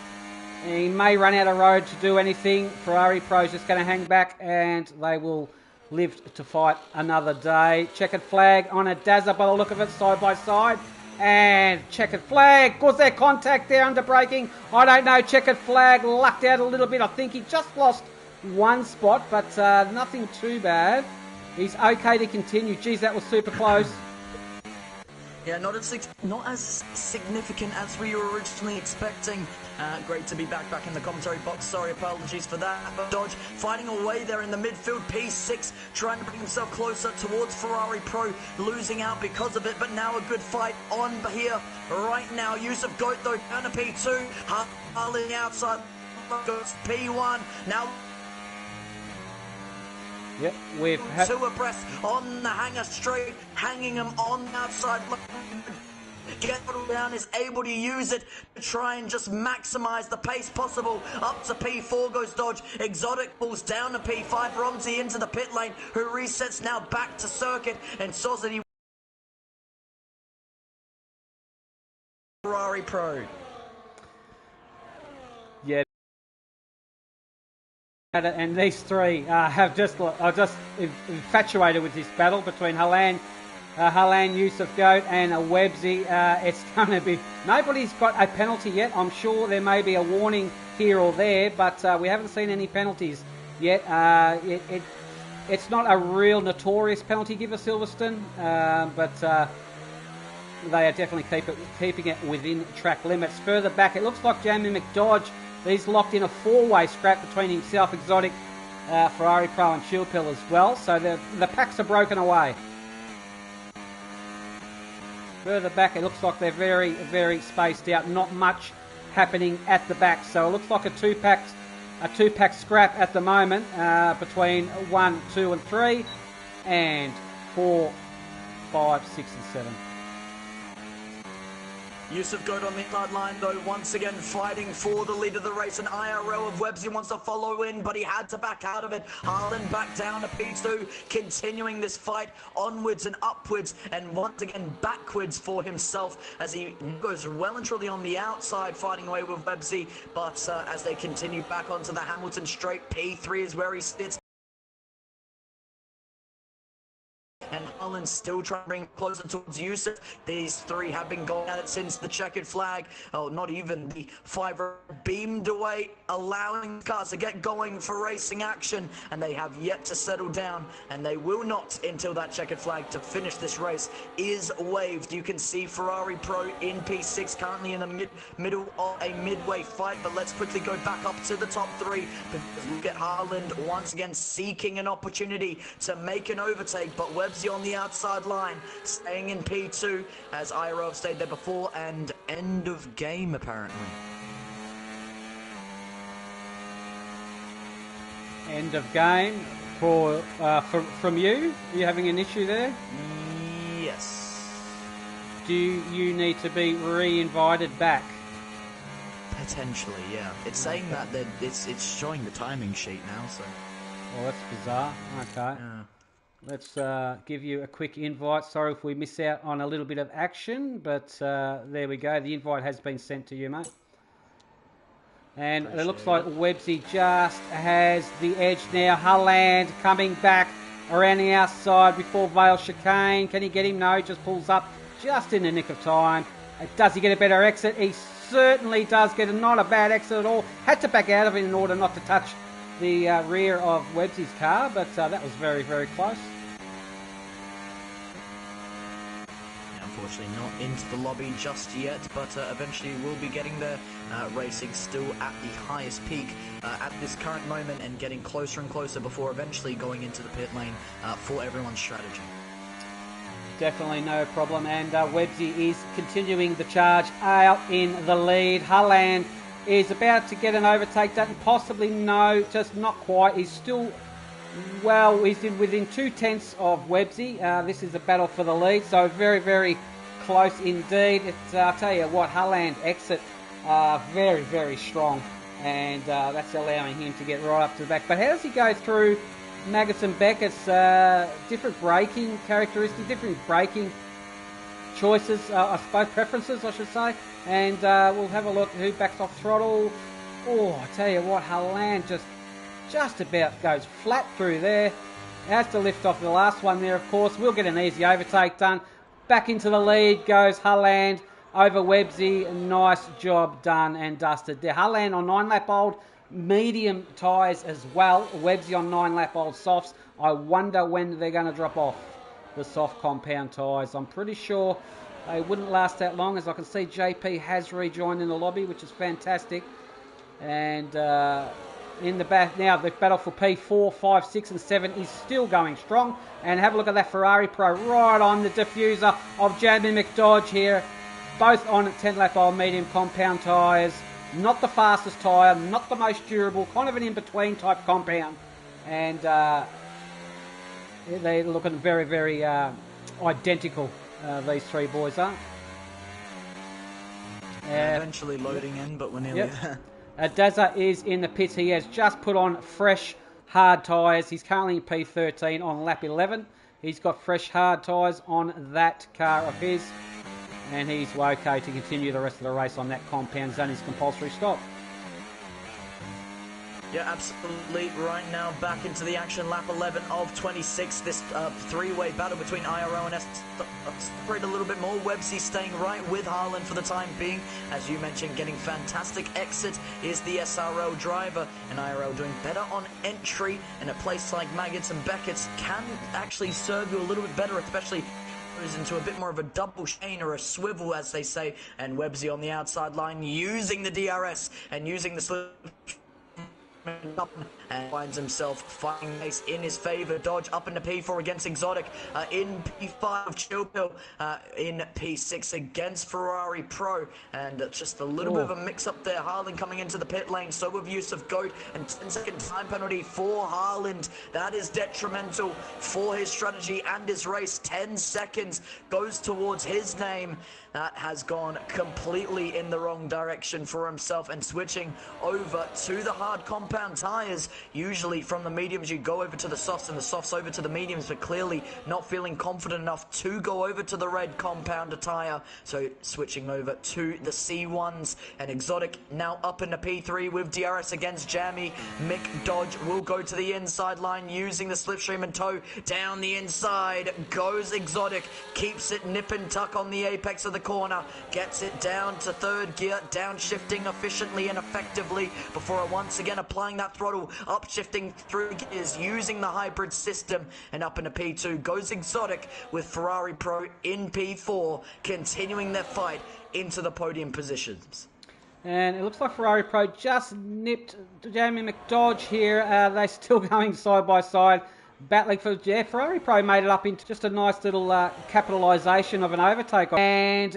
He may run out of road to do anything. Ferrari Pro's just going to hang back, and they will live to fight another day. Checkered Flag on a Dazza by the look of it, side by side. And Checkered Flag, was there contact there under braking? I don't know. Checkered Flag lucked out a little bit. I think he just lost one spot, but nothing too bad. He's okay to continue. Geez, that was super close. Yeah, not as significant as we were originally expecting. Great to be back in the commentary box. Sorry, apologies for that. But Dodge fighting away there in the midfield. P6 trying to bring himself closer towards Ferrari Pro, losing out because of it. But now a good fight on here right now. Yusuf Goat though down to P2. Harley outside goes P1. Now. Yep, we've had two abreast on the hanger straight, hanging him on the outside. Get down, is able to use it to try and just maximize the pace possible. Up to P4 goes Dodge. Exotic pulls down to P5. Romsey into the pit lane, who resets now back to circuit and saws that he Ferrari Pro. Yeah. And these three are just infatuated with this battle between Halan, Yusuf Goat, and Websy. It's going to be... Nobody's got a penalty yet. I'm sure there may be a warning here or there, but we haven't seen any penalties yet. It's not a real notorious penalty giver, Silverstone, but they are definitely keeping it within track limits. Further back, it looks like Jamie McDodge... He's locked in a four-way scrap between himself, Exotic, Ferrari Pro and Shield Pill as well. So the packs are broken away. Further back, it looks like they're very, very spaced out. Not much happening at the back. So it looks like a two-pack scrap at the moment between 1, 2 and 3 and 4, 5, 6 and 7. Yusuf Goat on the inside line though, once again fighting for the lead of the race. An IRL of Websy wants to follow in, but he had to back out of it. Harlan back down to P2, continuing this fight onwards and upwards, and once again backwards for himself as he goes well and truly on the outside, fighting away with Websy. But as they continue back onto the Hamilton straight, P3 is where he sits. And Harlan still trying to bring closer towards Yusuf. These three have been going at it since the checkered flag. Oh, not even the 5 beamed away, allowing cars to get going for racing action. And they have yet to settle down. And they will not until that checkered flag to finish this race is waved. You can see Ferrari Pro in P6 currently in the middle of a midway fight. But let's quickly go back up to the top 3. Because look at Harlan once again seeking an opportunity to make an overtake. But Websy on the outside line, staying in P2 as IRO have stayed there before, and end of game apparently. End of game from you? Are you having an issue there? Yes. Do you need to be re-invited back? Potentially, yeah. It's saying that it's showing the timing sheet now, so. Well, that's bizarre. Okay. Yeah. Let's give you a quick invite. Sorry if we miss out on a little bit of action, but there we go. The invite has been sent to you, mate. And it looks like Websy just has the edge now. Hulland coming back around the outside before Vale chicane. Can he get him? No, he just pulls up just in the nick of time. Does he get a better exit? He certainly does get not a bad exit at all. Had to back out of it in order not to touch the rear of Websy's car, but that was very, very close. Unfortunately not into the lobby just yet, but eventually we'll be getting there, racing still at the highest peak at this current moment and getting closer and closer before eventually going into the pit lane for everyone's strategy. Definitely no problem, and Websy is continuing the charge out in the lead. Hulland is about to get an overtake, doesn't possibly, no, just not quite. He's still, well, he's within 2/10 of Websy. This is a battle for the lead, so very, very close indeed. I'll tell you what, Hulland exit very, very strong, and that's allowing him to get right up to the back. But how does he go through Magus and Beckett's different braking characteristics, different braking choices, I suppose, preferences, I should say. And we'll have a look who backs off throttle. Oh, I tell you what, Harlan just about goes flat through there. Has to lift off the last one there, of course. We'll get an easy overtake done. Back into the lead goes Harlan over Websy. Nice job done and dusted there. Harlan on 9-lap old medium tyres as well. Websy on 9-lap old softs. I wonder when they're going to drop off the soft compound tyres. I'm pretty sure They wouldn't last that long, as I can see JP has rejoined in the lobby, which is fantastic. And in the back now, the battle for P4, 5, 6 and 7 is still going strong. And have a look at that Ferrari Pro right on the diffuser of Jamie McDodge here. Both on 10 lap old medium compound tyres. Not the fastest tyre, not the most durable, kind of an in-between type compound. And they're looking very, very identical, these three boys are. Eventually loading in, but we're nearly there. Dazza is in the pits. He has just put on fresh, hard tyres. He's currently in P13 on lap 11. He's got fresh, hard tyres on that car of his. And he's okay to continue the rest of the race on that compound zone. His compulsory stop. Yeah, absolutely. Right now, back into the action. Lap 11 of 26. This three-way battle between IRL and S separated a little bit more. Websy staying right with Harlan for the time being. As you mentioned, getting fantastic exit is the SRL driver. And IRL doing better on entry. And a place like Maggots and Beckett's can actually serve you a little bit better, especially into a bit more of a double chain or a swivel, as they say. And Websy on the outside line using the DRS and using the slip and finds himself fighting pace in his favour. Dodge up into P4 against Exotic, in P5 Chill Pill, in P6 against Ferrari Pro, and just a little bit of a mix up there. Harlan coming into the pit lane, so with use of Goat, and 10-second time penalty for Harlan. That is detrimental for his strategy and his race. 10 seconds goes towards his name. That has gone completely in the wrong direction for himself, and switching over to the hard compound tyres. Usually from the mediums you go over to the softs, and the softs over to the mediums, but clearly not feeling confident enough to go over to the red compounder tyre, so switching over to the C1s. And Exotic now up into P3 with DRS against Jammy. Mick Dodge will go to the inside line using the slipstream and tow. Down the inside goes Exotic, keeps it nip and tuck on the apex of the corner, gets it down to third gear, downshifting efficiently and effectively before once again applying that throttle, upshifting through gears using the hybrid system. And up into P2 goes Exotic with Ferrari Pro in P4, continuing their fight into the podium positions. And it looks like Ferrari Pro just nipped Jamie McDodge here. They're still going side by side, battling for... Yeah, Ferrari Pro made it up into just a nice little capitalisation of an overtake. And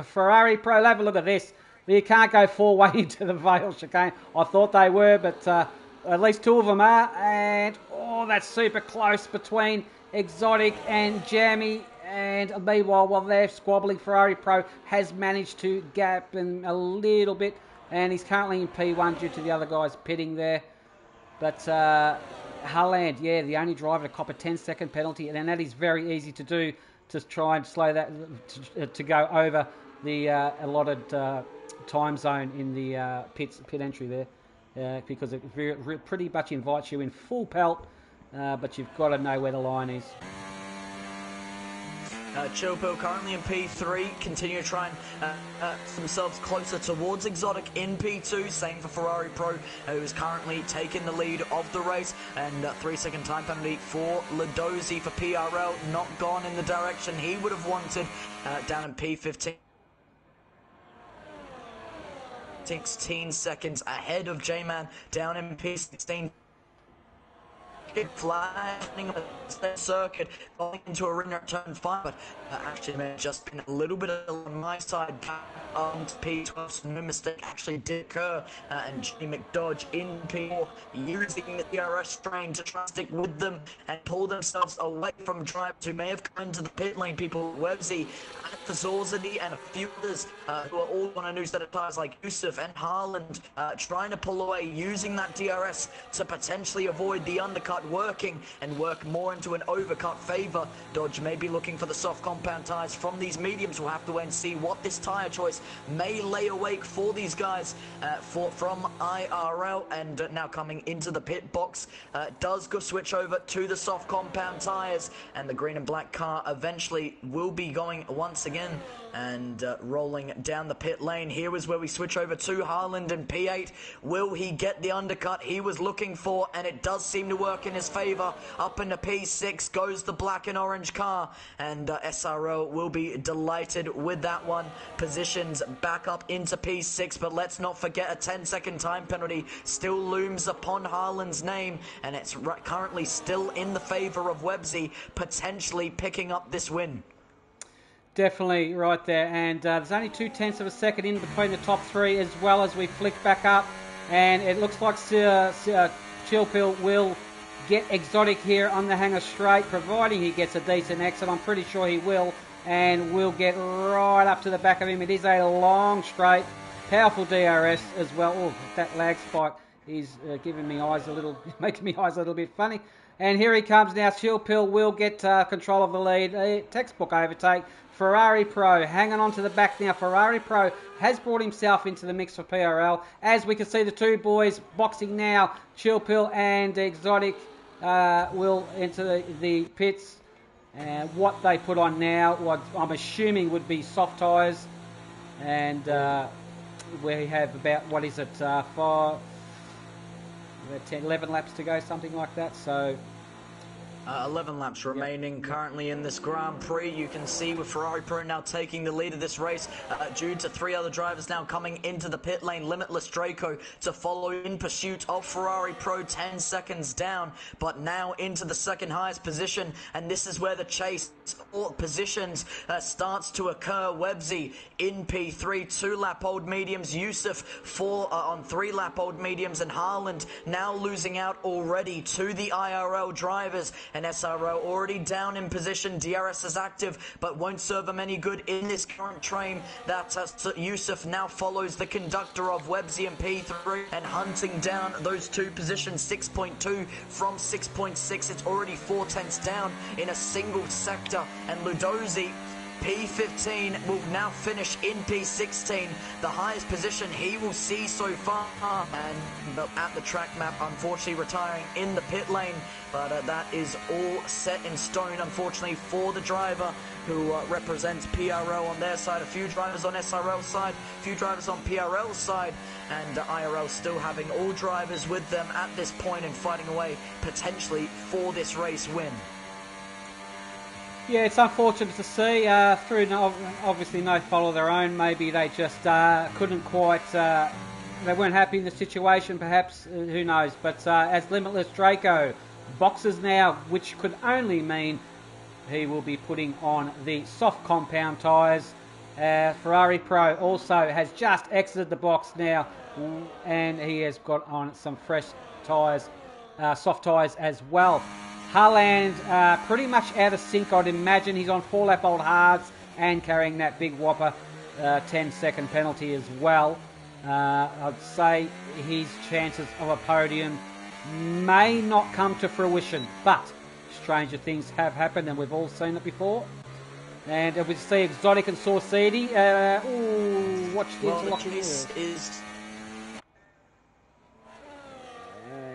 Ferrari Pro, have a look at this. You can't go four-way into the Vale chicane. I thought they were, but at least two of them are. And, that's super close between Exotic and Jammy. And meanwhile, while they're squabbling, Ferrari Pro has managed to gap in a little bit. And he's currently in P1 due to the other guys pitting there. But Harland, the only driver to cop a 10-second penalty. And that is very easy to do, to try and slow that, to go over the allotted time zone in the pit entry there, because it pretty much invites you in full pelt, but you've got to know where the line is. Chilpill currently in P3, continue to try and themselves closer towards Exotic in P2. Same for Ferrari Pro, who is currently taking the lead of the race. And 3-second time penalty for Ladozi for PRL, not gone in the direction he would have wanted, down in P15. 16 seconds ahead of J-Man, down in P16. Flying the circuit, going into a ring at turn 5, but actually may have just been a little bit on my side. P12, so no mistake actually did occur, and Jimmy McDodge in P4 using the DRS strain to try and stick with them and pull themselves away from drivers who may have come into the pit lane. People, Websy, Zorzady, and a few others who are all on a new set of tyres, like Yusuf and Harland, trying to pull away, using that DRS to potentially avoid the undercut, working and work more into an overcut favour. Dodge may be looking for the soft compound tyres from these mediums. We'll have to wait and see what this tyre choice may lay awake for these guys from IRL. And now coming into the pit box, does go switch over to the soft compound tyres, and the green and black car eventually will be going once again And rolling down the pit lane, here is where we switch over to Harland in P8. Will he get the undercut he was looking for? And it does seem to work in his favor. Up into P6 goes the black and orange car, and SRO will be delighted with that one. Positions back up into P6, but let's not forget a 10-second time penalty still looms upon Harland's name, and it's currently still in the favor of Websy, potentially picking up this win. Definitely right there, and there's only 0.2 of a second in between the top three as well as we flick back up, and it looks like Chilpill will get Exotic here on the hanger straight, providing he gets a decent exit. I'm pretty sure he will, and we'll get right up to the back of him. It is a long straight, powerful DRS as well. Oh, that lag spike is giving me eyes a little, making me eyes a little bit funny. And here he comes now. Chilpill will get control of the lead. A textbook overtake. Ferrari Pro hanging on to the back now. Ferrari Pro has brought himself into the mix for PRL. As we can see, the two boys boxing now. Chilpill and Exotic will enter the pits. What they put on now, what I'm assuming would be soft tyres. And we have about, 11 laps to go, something like that. So 11 laps remaining currently in this Grand Prix. You can see with Ferrari Pro now taking the lead of this race due to three other drivers now coming into the pit lane. Limitless Draco to follow in pursuit of Ferrari Pro, 10 seconds down, but now into the second highest position, and this is where the chase for positions starts to occur. Websy in P3, 2-lap old mediums, Yusuf on 3-lap old mediums, and Harland now losing out already to the IRL drivers. And SRO already down in position. DRS is active, but won't serve them any good in this current train. That Yusuf now follows the conductor of Websy and P3 and hunting down those two positions, 6.2 from 6.6. It's already 4/10 down in a single sector. And Ludozi, P15, will now finish in P16, the highest position he will see so far, and at the track map, unfortunately retiring in the pit lane, but that is all set in stone, unfortunately, for the driver who represents PRL on their side. A few drivers on SRL side, a few drivers on PRL side, and IRL still having all drivers with them at this point and fighting away potentially for this race win. Yeah, it's unfortunate to see, through obviously no fault of their own. Maybe they just couldn't quite, they weren't happy in the situation, perhaps, who knows. But as Limitless Draco boxes now, which could only mean he will be putting on the soft compound tyres. Ferrari Pro also has just exited the box now, and he has got on some fresh tyres, soft tyres as well. Harland pretty much out of sync, I'd imagine. He's on 4-lap old hards and carrying that big whopper 10-second penalty as well. I'd say his chances of a podium may not come to fruition, but stranger things have happened and we've all seen it before. And we see Exotic and Saucedi. Watch the interlocking wheels.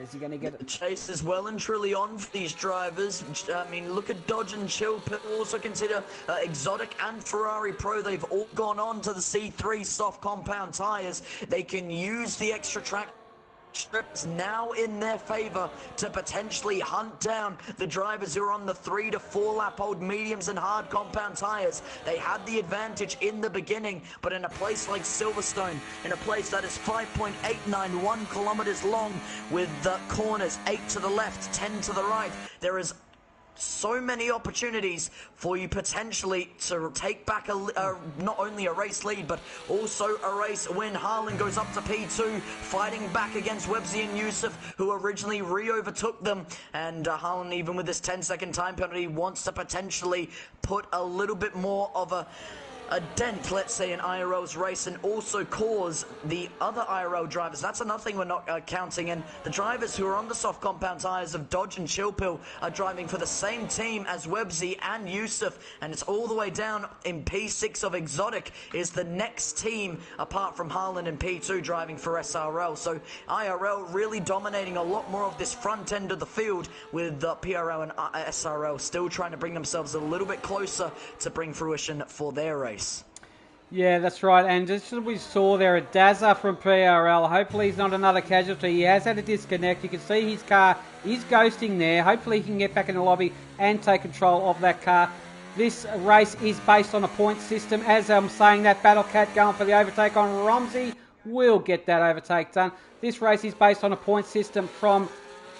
Is he going to get it? The chase is well and truly on for these drivers. I mean, look at Dodge and Chill, but also consider Exotic and Ferrari Pro. They've all gone on to the C3 soft compound tyres. They can use the extra track strips now in their favor to potentially hunt down the drivers who are on the 3 to 4 lap old mediums and hard compound tires. They had the advantage in the beginning, but in a place like Silverstone, in a place that is 5.891 kilometers long, with the corners 8 to the left, 10 to the right, there is so many opportunities for you potentially to take back not only a race lead but also a race win. Harlan goes up to P2, fighting back against Websy and Yusuf, who originally re-overtook them, and Harlan, even with this 10-second time penalty, wants to potentially put a little bit more of a dent, let's say, in IRL's race, and also cause the other IRL drivers. That's another thing we're not counting in. The drivers who are on the soft compound tyres of Dodge and Chilpill are driving for the same team as Websy and Yusuf, and it's all the way down in P6 of Exotic is the next team apart from Harlan and P2 driving for SRL. So IRL really dominating a lot more of this front end of the field, with PRL and SRL still trying to bring themselves a little bit closer to bring fruition for their race. Yeah, that's right. And just as we saw there, a Dazza from PRL. Hopefully he's not another casualty. He has had a disconnect. You can see his car is ghosting there. Hopefully he can get back in the lobby and take control of that car. This race is based on a point system. As I'm saying that, Battle Cat going for the overtake on Romsey will get that overtake done. This race is based on a point system from...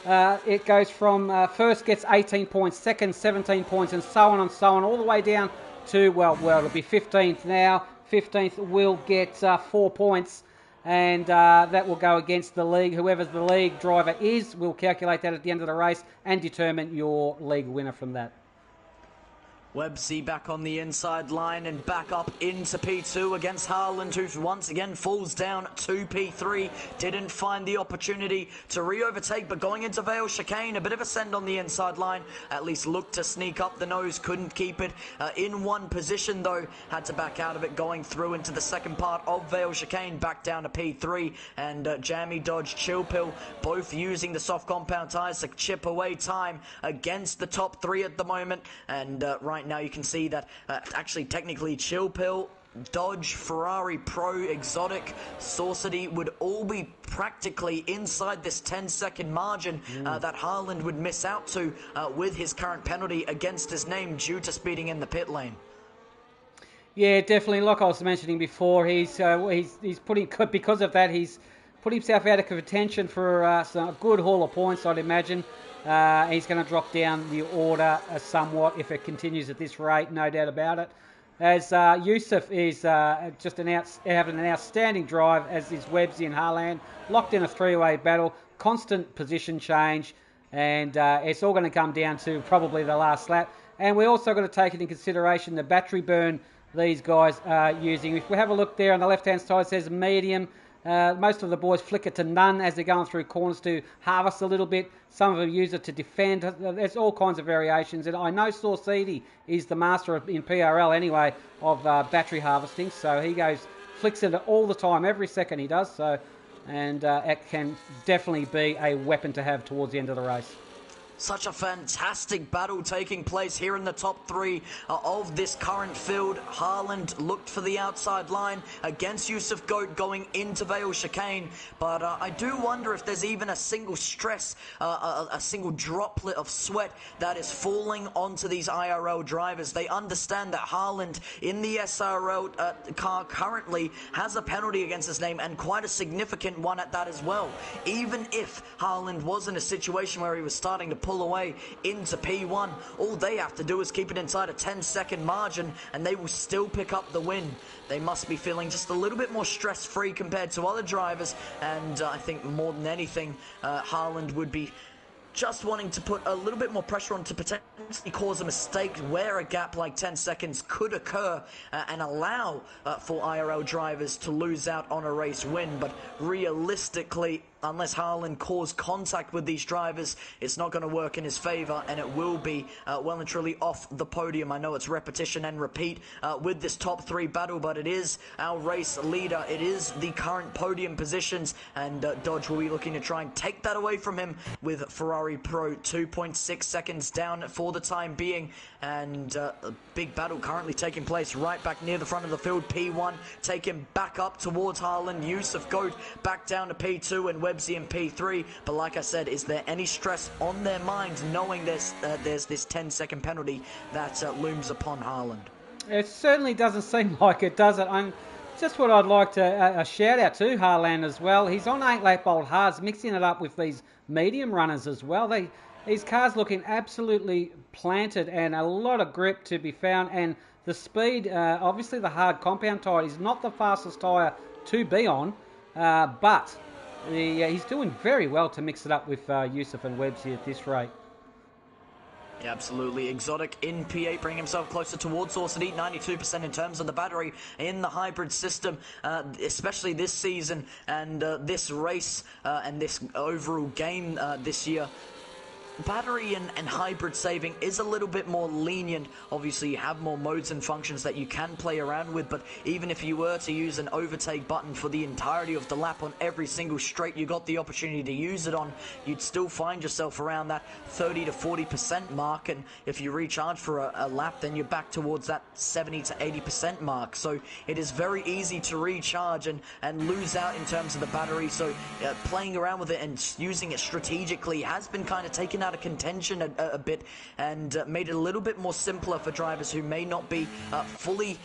it goes from first gets 18 points, second 17 points, and so on, all the way down to, well, it'll be 15th now. 15th will get 4 points, and that will go against the league. Whoever the league driver is, will calculate that at the end of the race and determine your league winner from that. Websy back on the inside line and back up into P2 against Harland, who once again falls down to P3. Didn't find the opportunity to re-overtake, but going into Vale Chicane, a bit of a send on the inside line. At least looked to sneak up the nose, couldn't keep it in one position though. Had to back out of it going through into the second part of Vale Chicane, back down to P3. And Jammy Dodge, Chill Pill, both using the soft compound tyres to chip away time against the top three at the moment. And right now you can see that actually technically Chill Pill, Dodge, Ferrari Pro, Exotic, Saucity would all be practically inside this 10-second margin that Harland would miss out to with his current penalty against his name due to speeding in the pit lane. Yeah, definitely. Like I was mentioning before, he's putting, because of that, he's put himself out of contention for a good haul of points, I'd imagine. He's going to drop down the order somewhat if it continues at this rate, no doubt about it. As Yusuf is just having an outstanding drive, as is Websy and Harland, locked in a three-way battle, constant position change, and it's all going to come down to probably the last lap. And we're also going to take into consideration the battery burn these guys are using. If we have a look there on the left-hand side, it says medium. Most of the boys flick it to none as they're going through corners to harvest a little bit. Some of them use it to defend. There's all kinds of variations. And I know Saucity is the master in PRL anyway of battery harvesting. So he flicks it all the time, every second he does. So, and it can definitely be a weapon to have towards the end of the race. Such a fantastic battle taking place here in the top three of this current field. Harland looked for the outside line against Yusuf Goat going into Vale Chicane. But I do wonder if there's even a single stress, a single droplet of sweat that is falling onto these IRL drivers. They understand that Harland in the SRL car currently has a penalty against his name, and quite a significant one at that as well. Even if Harland was in a situation where he was starting to pull away into P1, all they have to do is keep it inside a 10-second margin and they will still pick up the win. They must be feeling just a little bit more stress-free compared to other drivers, and I think more than anything Harland would be just wanting to put a little bit more pressure on to potentially cause a mistake where a gap like 10 seconds could occur and allow for IRL drivers to lose out on a race win. But realistically, unless Harland caused contact with these drivers, it's not going to work in his favour, and it will be well and truly off the podium. I know it's repetition and repeat with this top three battle, but it is our race leader. It is the current podium positions, and Dodge will be looking to try and take that away from him with Ferrari Pro 2.6 seconds down for the time being. And a big battle currently taking place right back near the front of the field. P1 taken back up towards Harland. Yusuf Goat back down to P2 and Websy in P3. But like I said, is there any stress on their minds knowing there's this 10-second penalty that looms upon Harland? It certainly doesn't seem like it, does it? Just what I'd like to a shout out to Harland as well. He's on 8-lap-old hards, mixing it up with these medium runners as well. These cars looking absolutely planted and a lot of grip to be found. And the speed, obviously the hard compound tyre is not the fastest tyre to be on, but he's doing very well to mix it up with Yusuf and Websy at this rate. Yeah, absolutely. Exotic in P8, bringing himself closer towards Saucity, 92% in terms of the battery in the hybrid system, especially this season and this race and this overall game this year. battery and hybrid saving is a little bit more lenient. Obviously, you have more modes and functions that you can play around with, but even if you were to use an overtake button for the entirety of the lap on every single straight you got the opportunity to use it on, you'd still find yourself around that 30 to 40% mark, and if you recharge for a lap, then you're back towards that 70 to 80% mark. So it is very easy to recharge and lose out in terms of the battery. So playing around with it and using it strategically has been kind of taken out of contention a bit, and made it a little bit more simpler for drivers who may not be fully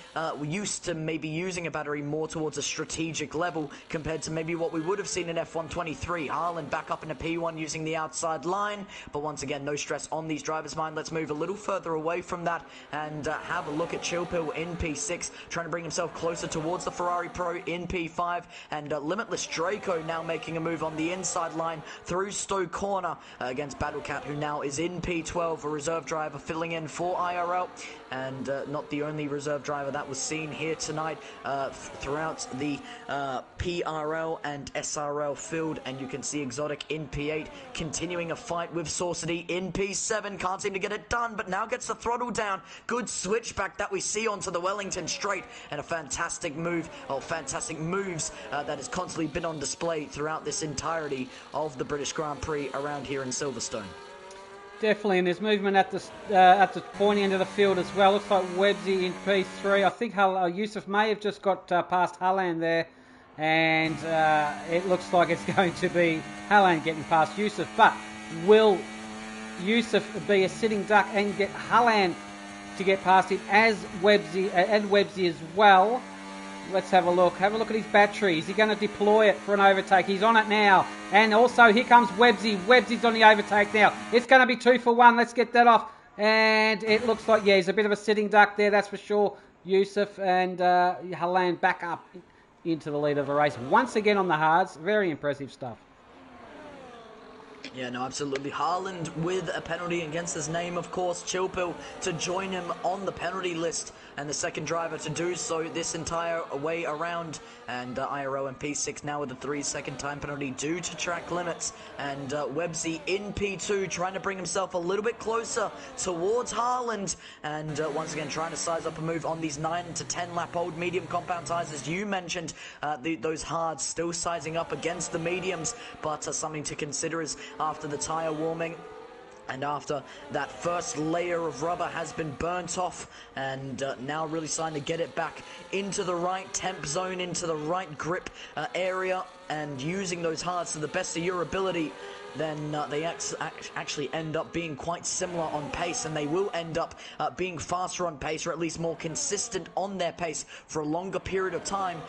used to maybe using a battery more towards a strategic level compared to maybe what we would have seen in F123. Haaland back up in a P1 using the outside line, but once again, no stress on these drivers' mind. Let's move a little further away from that and have a look at Chilpill in P6, trying to bring himself closer towards the Ferrari Pro in P5, and Limitless Draco now making a move on the inside line through Stowe Corner against Battlecat, who now is in P12, a reserve driver filling in for IRL, and not the only reserve driver that was seen here tonight throughout the PRL and SRL field. And you can see Exotic in P8 continuing a fight with Saucity in P7. Can't seem to get it done, but now gets the throttle down. Good switchback that we see onto the Wellington straight, and a fantastic move, or fantastic moves that has constantly been on display throughout this entirety of the British Grand Prix around here in Silverstone. Definitely, and there's movement at the pointy end of the field as well. Looks like Webbsy in P3. I think Yusuf may have just got past Haaland there, and it looks like it's going to be Haaland getting past Yusuf. But will Yusuf be a sitting duck and get Haaland to get past him as Webbsy and Webbsy as well? Let's have a look. Have a look at his battery. Is he going to deploy it for an overtake? He's on it now. And also, here comes Webbsy. Webbsy's on the overtake now. It's going to be 2 for 1. Let's get that off. And it looks like, yeah, he's a bit of a sitting duck there, that's for sure. Yusuf and Haaland back up into the lead of the race. Once again on the hards. Very impressive stuff. Yeah, no, absolutely. Haaland with a penalty against his name, of course. Chilpill to join him on the penalty list, and the second driver to do so this entire way around. And IRO and P6 now with a 3-second time penalty due to track limits. And Webbsy in P2 trying to bring himself a little bit closer towards Haaland. And once again trying to size up a move on these 9 to 10 lap old medium compound tyres, as you mentioned. Those hards still sizing up against the mediums, but something to consider is after the tyre warming and after that first layer of rubber has been burnt off, and now really starting to get it back into the right temp zone, into the right grip area, and using those hards to the best of your ability, then they actually end up being quite similar on pace, and they will end up being faster on pace, or at least more consistent on their pace for a longer period of time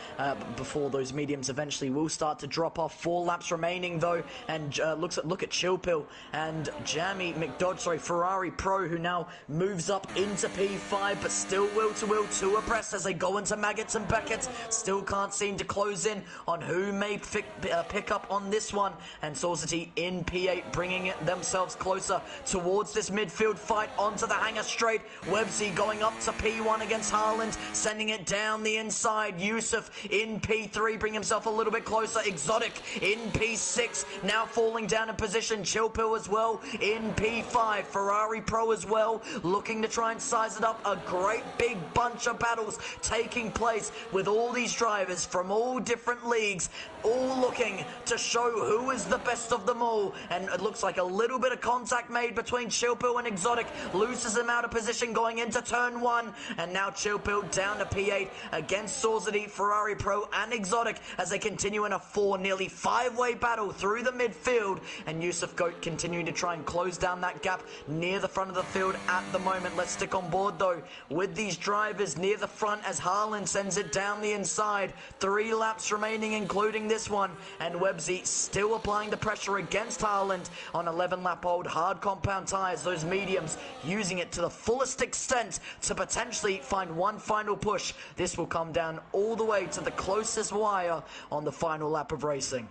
before those mediums eventually will start to drop off. 4 laps remaining though, and look at Chilpill and Jamie McDodds, Ferrari Pro, who now moves up into P5, but still will to abreast as they go into Maggots and Beckett. Still can't seem to close in on who may pick up on this one, and Saucity in P8 bringing it themselves closer towards this midfield fight onto the hangar straight. Webbsy going up to P1 against Haaland, sending it down the inside. Yusuf in P3 bring himself a little bit closer. Exotic in P6 now falling down in position. Chilpill as well in P5. Ferrari Pro as well looking to try and size it up. A great big bunch of battles taking place with all these drivers from all different leagues, all looking to show who is the best of them all. And it looks like a little bit of contact made between Chilpill and Exotic, loses him out of position going into turn 1, and now Chilpill down to P8 against Saucity, Ferrari Pro and Exotic as they continue in a nearly 5-way battle through the midfield, and Yusuf Goat continuing to try and close down that gap near the front of the field at the moment. Let's stick on board though with these drivers near the front as Haaland sends it down the inside. 3 laps remaining including this one, and Webbsy still applying the pressure against Haaland on 11-lap-old hard compound tyres, those mediums, using it to the fullest extent to potentially find one final push. This will come down all the way to the closest wire on the final lap of racing.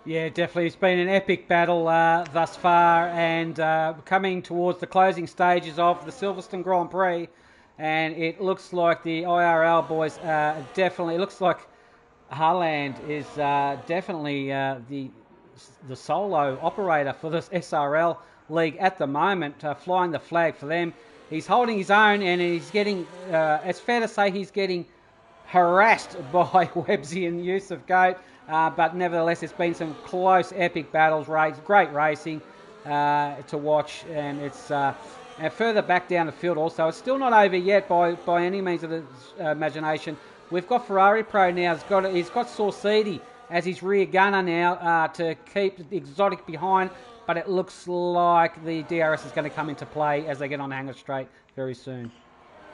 Yeah, definitely. It's been an epic battle thus far, and coming towards the closing stages of the Silverstone Grand Prix, and it looks like the IRL boys definitely, it looks like Haaland is definitely the solo operator for this SRL league at the moment, flying the flag for them. He's holding his own, and he's getting, it's fair to say he's getting harassed by Websy and Yusuf Goat, but nevertheless it's been some close epic battles, great racing to watch, and it's and further back down the field also. It's still not over yet by any means of the imagination. We've got Ferrari Pro now, he's got Saucidi as his rear gunner now to keep the Exotic behind, but it looks like the DRS is going to come into play as they get on Hangar Straight very soon.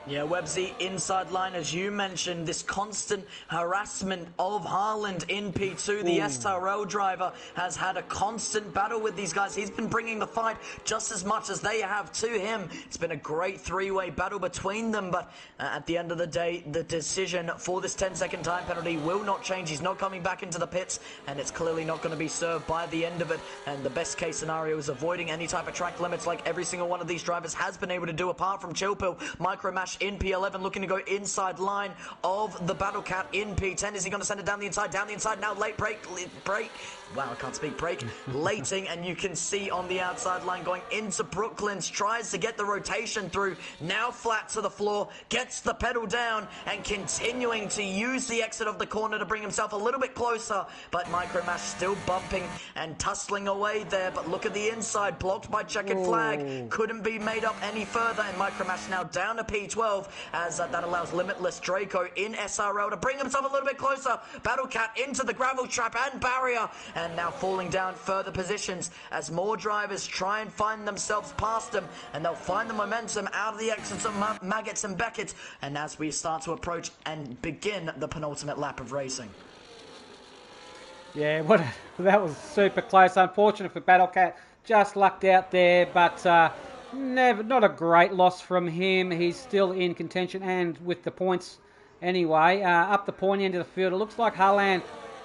Yeah, Websy, inside line, as you mentioned, this constant harassment of Haaland in P2. The SRL driver has had a constant battle with these guys. He's been bringing the fight just as much as they have to him. It's been a great three-way battle between them, but at the end of the day, the decision for this 10-second time penalty will not change. He's not coming back into the pits, and it's clearly not going to be served by the end of it. And the best case scenario is avoiding any type of track limits like every single one of these drivers has been able to do, apart from Chillpill. Micromash in P11 looking to go inside line of the Battle Cat in P10. Is he going to send it down the inside now? Late break. Wow, I can't speak. Break. Lating, and you can see on the outside line going into Brooklyn's. Tries to get the rotation through. Now flat to the floor. Gets the pedal down and continuing to use the exit of the corner to bring himself a little bit closer. But Micromash still bumping and tussling away there. But look at the inside. Blocked by checkered flag. Couldn't be made up any further. And Micromash now down to P12 as that allows Limitless Draco in SRL to bring himself a little bit closer. Battle Cat into the gravel trap and barrier. And now falling down further positions as more drivers try and find themselves past them, and they'll find the momentum out of the exits of Maggots and Beckett. And as we start to approach and begin the penultimate lap of racing. Yeah, that was super close. Unfortunate for Battle Cat, just lucked out there, but not a great loss from him. He's still in contention and with the points anyway. Up the pointy end of the field, it looks like Haaland.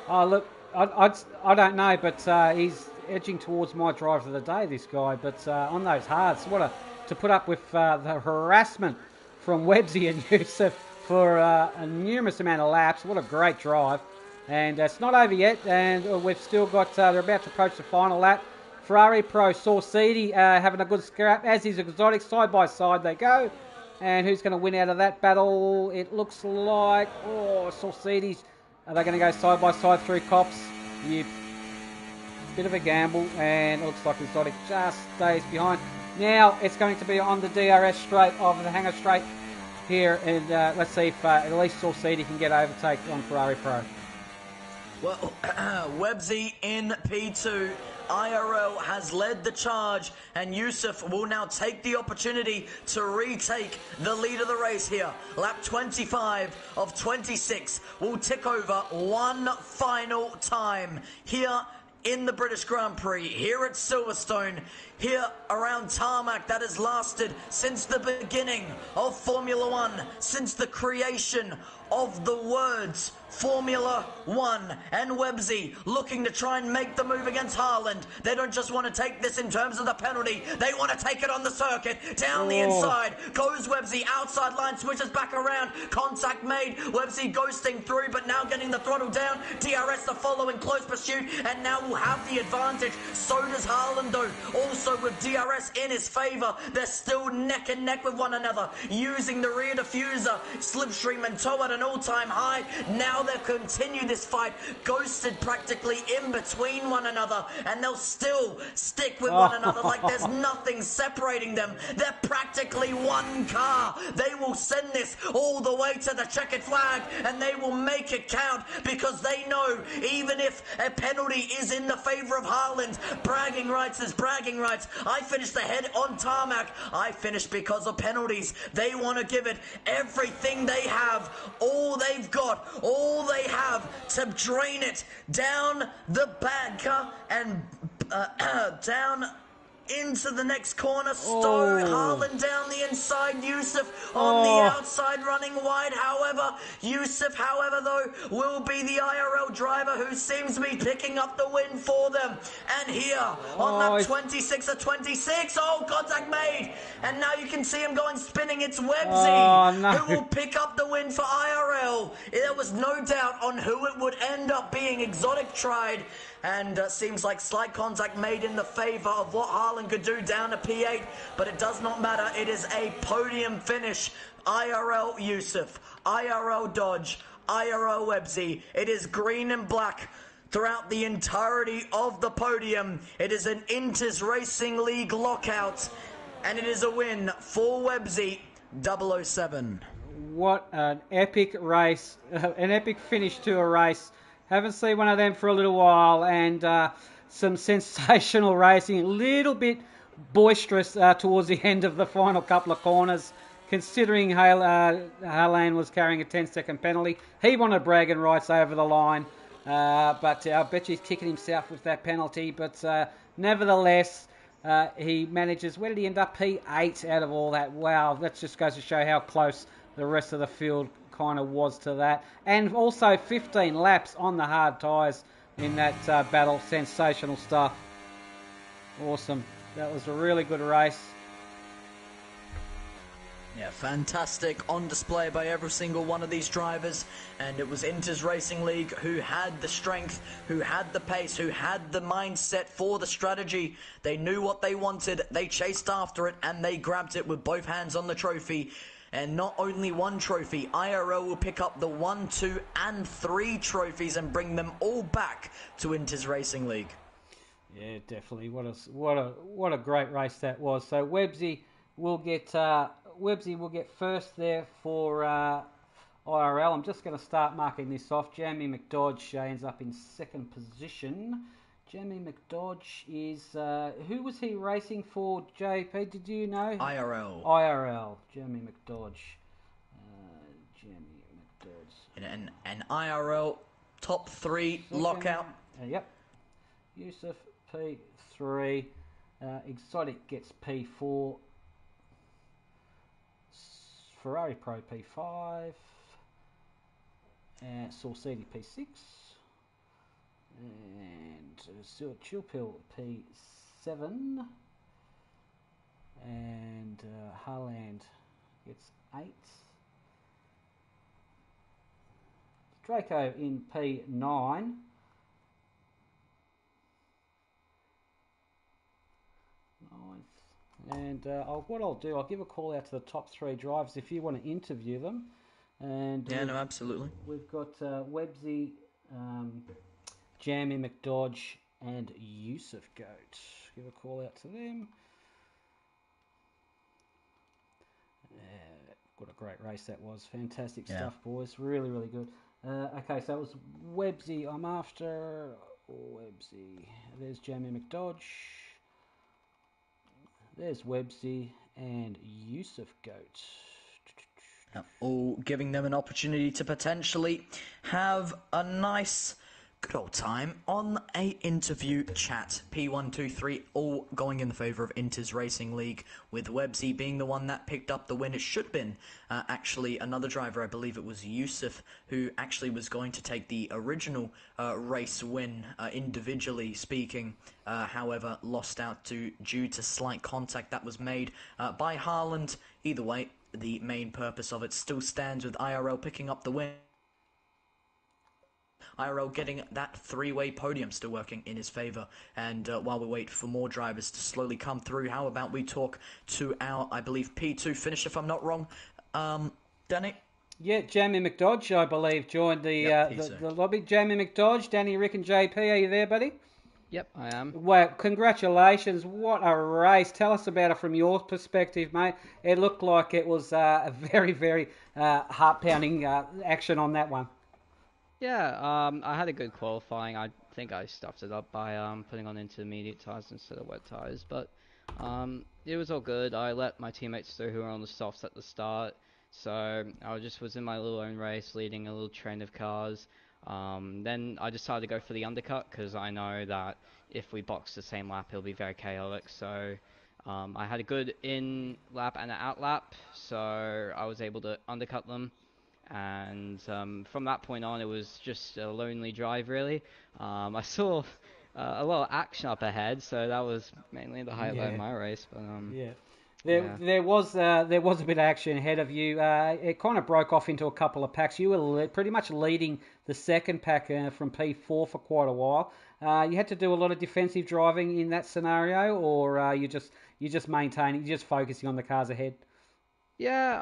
Oh, look. I don't know, but he's edging towards my driver of the day, this guy. But on those hards, to put up with the harassment from Websy and Yusuf for a numerous amount of laps. What a great drive. And it's not over yet, and we've still got, they're about to approach the final lap. Ferrari Pro, Saucidi having a good scrap, as is Exotic, side by side they go. And who's going to win out of that battle? It looks like, Saucidi's. Are they going to go side by side through cops? Yep. Bit of a gamble, and it looks like Exotic just stays behind. Now it's going to be on the DRS straight of the Hangar Straight here, and let's see if at least Saucidi can get overtake on Ferrari Pro. Well, Websy in P2. IRL has led the charge, and Yusuf will now take the opportunity to retake the lead of the race here. Lap 25 of 26 will tick over one final time here in the British Grand Prix, here at Silverstone, here around tarmac that has lasted since the beginning of Formula One, since the creation of the words Formula One. And Websy looking to try and make the move against Haaland. They don't just want to take this in terms of the penalty, they want to take it on the circuit. Down the inside goes Websy, outside line, switches back around, contact made, Websy ghosting through, but now getting the throttle down. DRS the following close pursuit, and now will have the advantage. So does Haaland though, also with DRS in his favour. They're still neck and neck with one another, using the rear diffuser, slipstream and tow at an all-time high. Now they'll continue this fight, ghosted practically in between one another, and they'll still stick with one another like there's nothing separating them. They're practically one car. They will send this all the way to the checkered flag, and they will make it count, because they know even if a penalty is in the favour of Haaland, bragging rights is bragging rights. I finished ahead on tarmac. I finished because of penalties. They want to give it everything they have, all they've got, all they have, to drain it down the banker and down into the next corner. Stowe, Haaland down the inside, Yusuf on the outside running wide. However, Yusuf, though, will be the IRL driver who seems to be picking up the win for them. And here on lap 26 of 26, contact made, and now you can see him going spinning. It's Websy who will pick up the win for IRL. There was no doubt on who it would end up being. Exotic tried and seems like slight contact made in the favour of what Haaland could do down to P8, but it does not matter. It is a podium finish. IRL Yusuf, IRL Dodge, IRL Websy. It is green and black throughout the entirety of the podium. It is an Inters Racing League lockout, and it is a win for Websy 007. What an epic race, an epic finish to a race. Haven't seen one of them for a little while, and some sensational racing. A little bit boisterous towards the end of the final couple of corners, considering Haaland was carrying a 10-second penalty. He wanted bragging rights over the line, but I bet he's kicking himself with that penalty. But nevertheless, he manages, where did he end up? P8 out of all that. Wow, that just goes to show how close the rest of the field kind of was to that. And also 15 laps on the hard tyres in that battle. Sensational stuff. Awesome. That was a really good race. Yeah, fantastic, on display by every single one of these drivers, and it was Inters Racing League who had the strength, who had the pace, who had the mindset for the strategy. They knew what they wanted, they chased after it, and they grabbed it with both hands on the trophy. And not only one trophy, IRL will pick up the 1, 2, and 3 trophies and bring them all back to Inters Racing League. Yeah, definitely. What a great race that was. So Websy will get first there for IRL. I'm just going to start marking this off. Jamie McDodge ends up in second position. Jamie McDodge is... who was he racing for, JP? Did you know? IRL. Jamie McDodge. An IRL top 3 lockout. Yep. Yusuf P3. Exotic gets P4. Ferrari Pro P5. And Saucedi P6. And Stuart Chilpill P7, and Haaland gets 8. Draco in P9. And what I'll do, I'll give a call out to the top 3 drivers if you want to interview them. And yeah, no, absolutely. We've got Websy, Jamie McDodge, and Yusuf Goat. Give a call out to them. What a great race that was. Fantastic stuff, boys. Really, really good. Okay, so it was Websy. I'm after Websy. There's Jamie McDodge. There's Websy and Yusuf Goat. All giving them an opportunity to potentially have a nice, good old time on a interview chat. P123 all going in the favour of Inters Racing League, with Websy being the one that picked up the win. It should have been actually another driver, I believe it was Yusuf, who actually was going to take the original race win, individually speaking, however lost out due to slight contact that was made by Haaland. Either way, the main purpose of it still stands, with IRL picking up the win. IRL getting that 3-way podium still working in his favour. And while we wait for more drivers to slowly come through, how about we talk to our, I believe, P2 finish, if I'm not wrong. Danny? Yeah, Jamie McDodge, I believe, joined the lobby. Jamie McDodge, Danny, Rick and JP, are you there, buddy? Yep, I am. Well, congratulations. What a race. Tell us about it from your perspective, mate. It looked like it was a very, very heart-pounding action on that one. Yeah, I had a good qualifying. I think I stuffed it up by putting on intermediate tyres instead of wet tyres, but it was all good. I let my teammates through who were on the softs at the start, so I was in my little own race, leading a little train of cars. Then I decided to go for the undercut because I know that if we box the same lap, it'll be very chaotic. So I had a good in lap and an out lap, so I was able to undercut them. And from that point on, it was just a lonely drive, really. I saw a lot of action up ahead, so that was mainly the highlight of my race. But Yeah. There was a bit of action ahead of you. It kind of broke off into a couple of packs. You were pretty much leading the second pack from P4 for quite a while. You had to do a lot of defensive driving in that scenario, or you just maintaining, you're just focusing on the cars ahead. Yeah,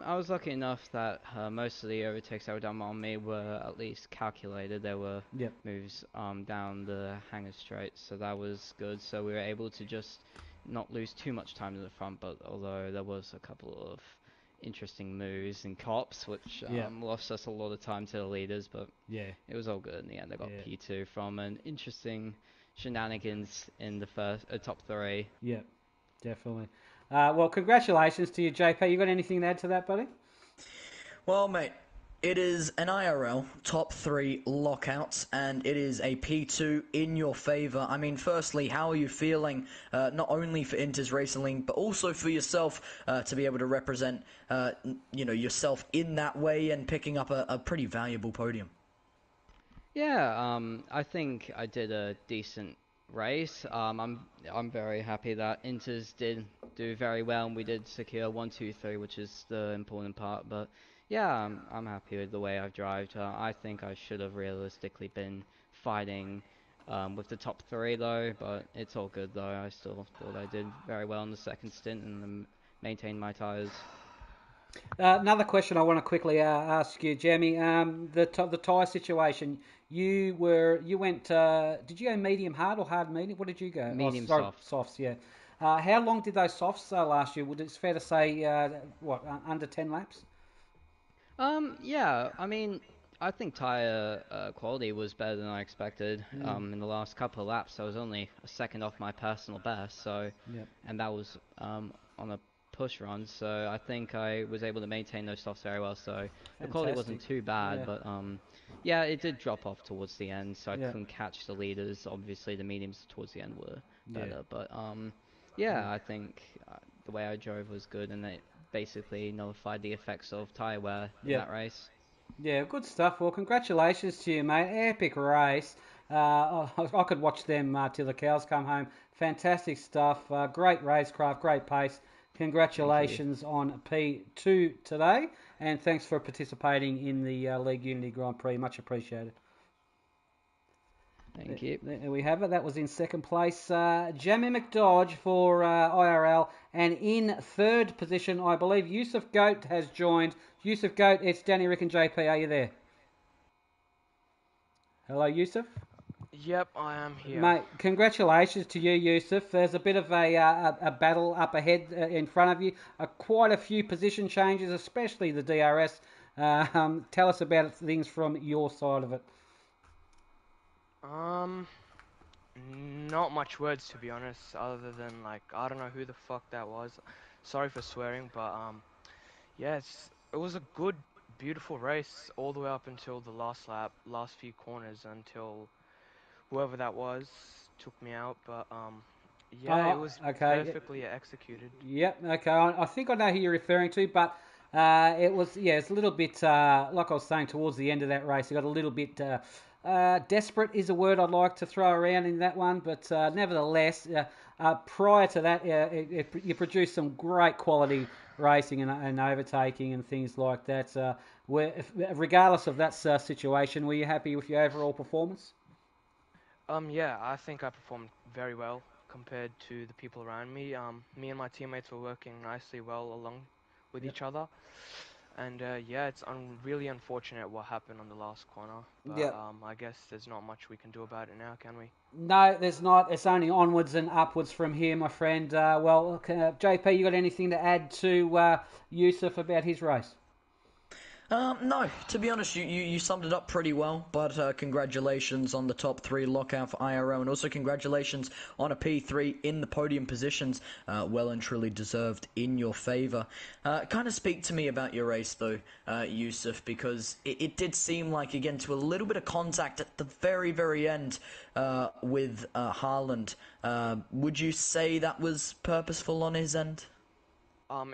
I was lucky enough that most of the overtakes that were done on me were at least calculated. There were Yep. moves down the hangar straight, so that was good. So we were able to just not lose too much time in the front, but although there was a couple of interesting moves and cops, which Yeah. lost us a lot of time to the leaders, but Yeah. it was all good in the end. I got Yeah. P2 from an interesting shenanigans in the first top three. Yeah. Definitely. Well, congratulations to you, JP. You got anything to add to that, buddy? Well, mate, it is an IRL top 3 lockouts, and it is a P2 in your favour. I mean, firstly, how are you feeling, not only for Inters Racing League, but also for yourself, to be able to represent, yourself in that way and picking up a pretty valuable podium? Yeah, I think I did a decent race. I'm very happy that Inters did do very well, and we did secure 1, 2, 3, which is the important part. But yeah, I'm happy with the way I've drived. I think I should have realistically been fighting with the top three though, but it's all good though. I still thought I did very well in the second stint and maintained my tires. Another question I want to quickly ask you, Jamie. The tyre situation. You went. Did you go medium hard or hard medium? What did you go? Oh, Medium sorry, soft. softs. Yeah. How long did those softs last you? Would it's fair to say under 10 laps? Yeah, I mean, I think tire quality was better than I expected. In the last couple of laps, I was only a second off my personal best, so, Yep. and that was on a push run, so I think I was able to maintain those softs very well, so the quality wasn't Fantastic. too bad, Yeah. but yeah, it did drop off towards the end, so I Yeah. couldn't catch the leaders. Obviously, the mediums towards the end were Yeah. better, but Yeah. yeah, I think the way I drove was good, and it basically nullified the effects of tire wear in Yeah. that race. Yeah, good stuff. Well, congratulations to you, mate. Epic race. I could watch them till the cows come home. Fantastic stuff. Great racecraft, great pace. Thank you. Congratulations on P2 today, and thanks for participating in the League Unity Grand Prix. Much appreciated. Thank you. There we have it. That was in second place, Jamie McDodge for IRL, and in third position, I believe Yusuf Goat has joined. Yusuf Goat, it's Danny, Rick, and JP. Are you there? Hello, Yusuf. Yep, I am here. Mate, congratulations to you, Yusuf. There's a bit of a battle up ahead in front of you. Quite a few position changes, especially the DRS. Tell us about things from your side of it. Um, Not much words to be honest, other than like I don't know who the fuck that was. Sorry for swearing, but yeah, it was a good, beautiful race all the way up until the last lap, last few corners until whoever that was took me out. But yeah, it was Okay. perfectly executed. Yep. Okay. I think I know who you're referring to, but it was it's a little bit like I was saying towards the end of that race. It got a little bit desperate is a word I'd like to throw around in that one, but nevertheless, prior to that, you produced some great quality racing and overtaking and things like that. Regardless of that situation, were you happy with your overall performance? Yeah, I think I performed very well compared to the people around me. Me and my teammates were working nicely well along with Yep. each other. And yeah, it's really unfortunate what happened on the last corner, but Yep. I guess there's not much we can do about it now, can we? No, there's not. It's only onwards and upwards from here, my friend. JP, you got anything to add to Yusuf about his race? No, to be honest, you summed it up pretty well, but congratulations on the top 3 lockout for IRO, and also congratulations on a P3 in the podium positions, well and truly deserved in your favour. Kind of speak to me about your race though, Yusuf, because it did seem like, again, to a little bit of contact at the very, very end with Haaland. Would you say that was purposeful on his end?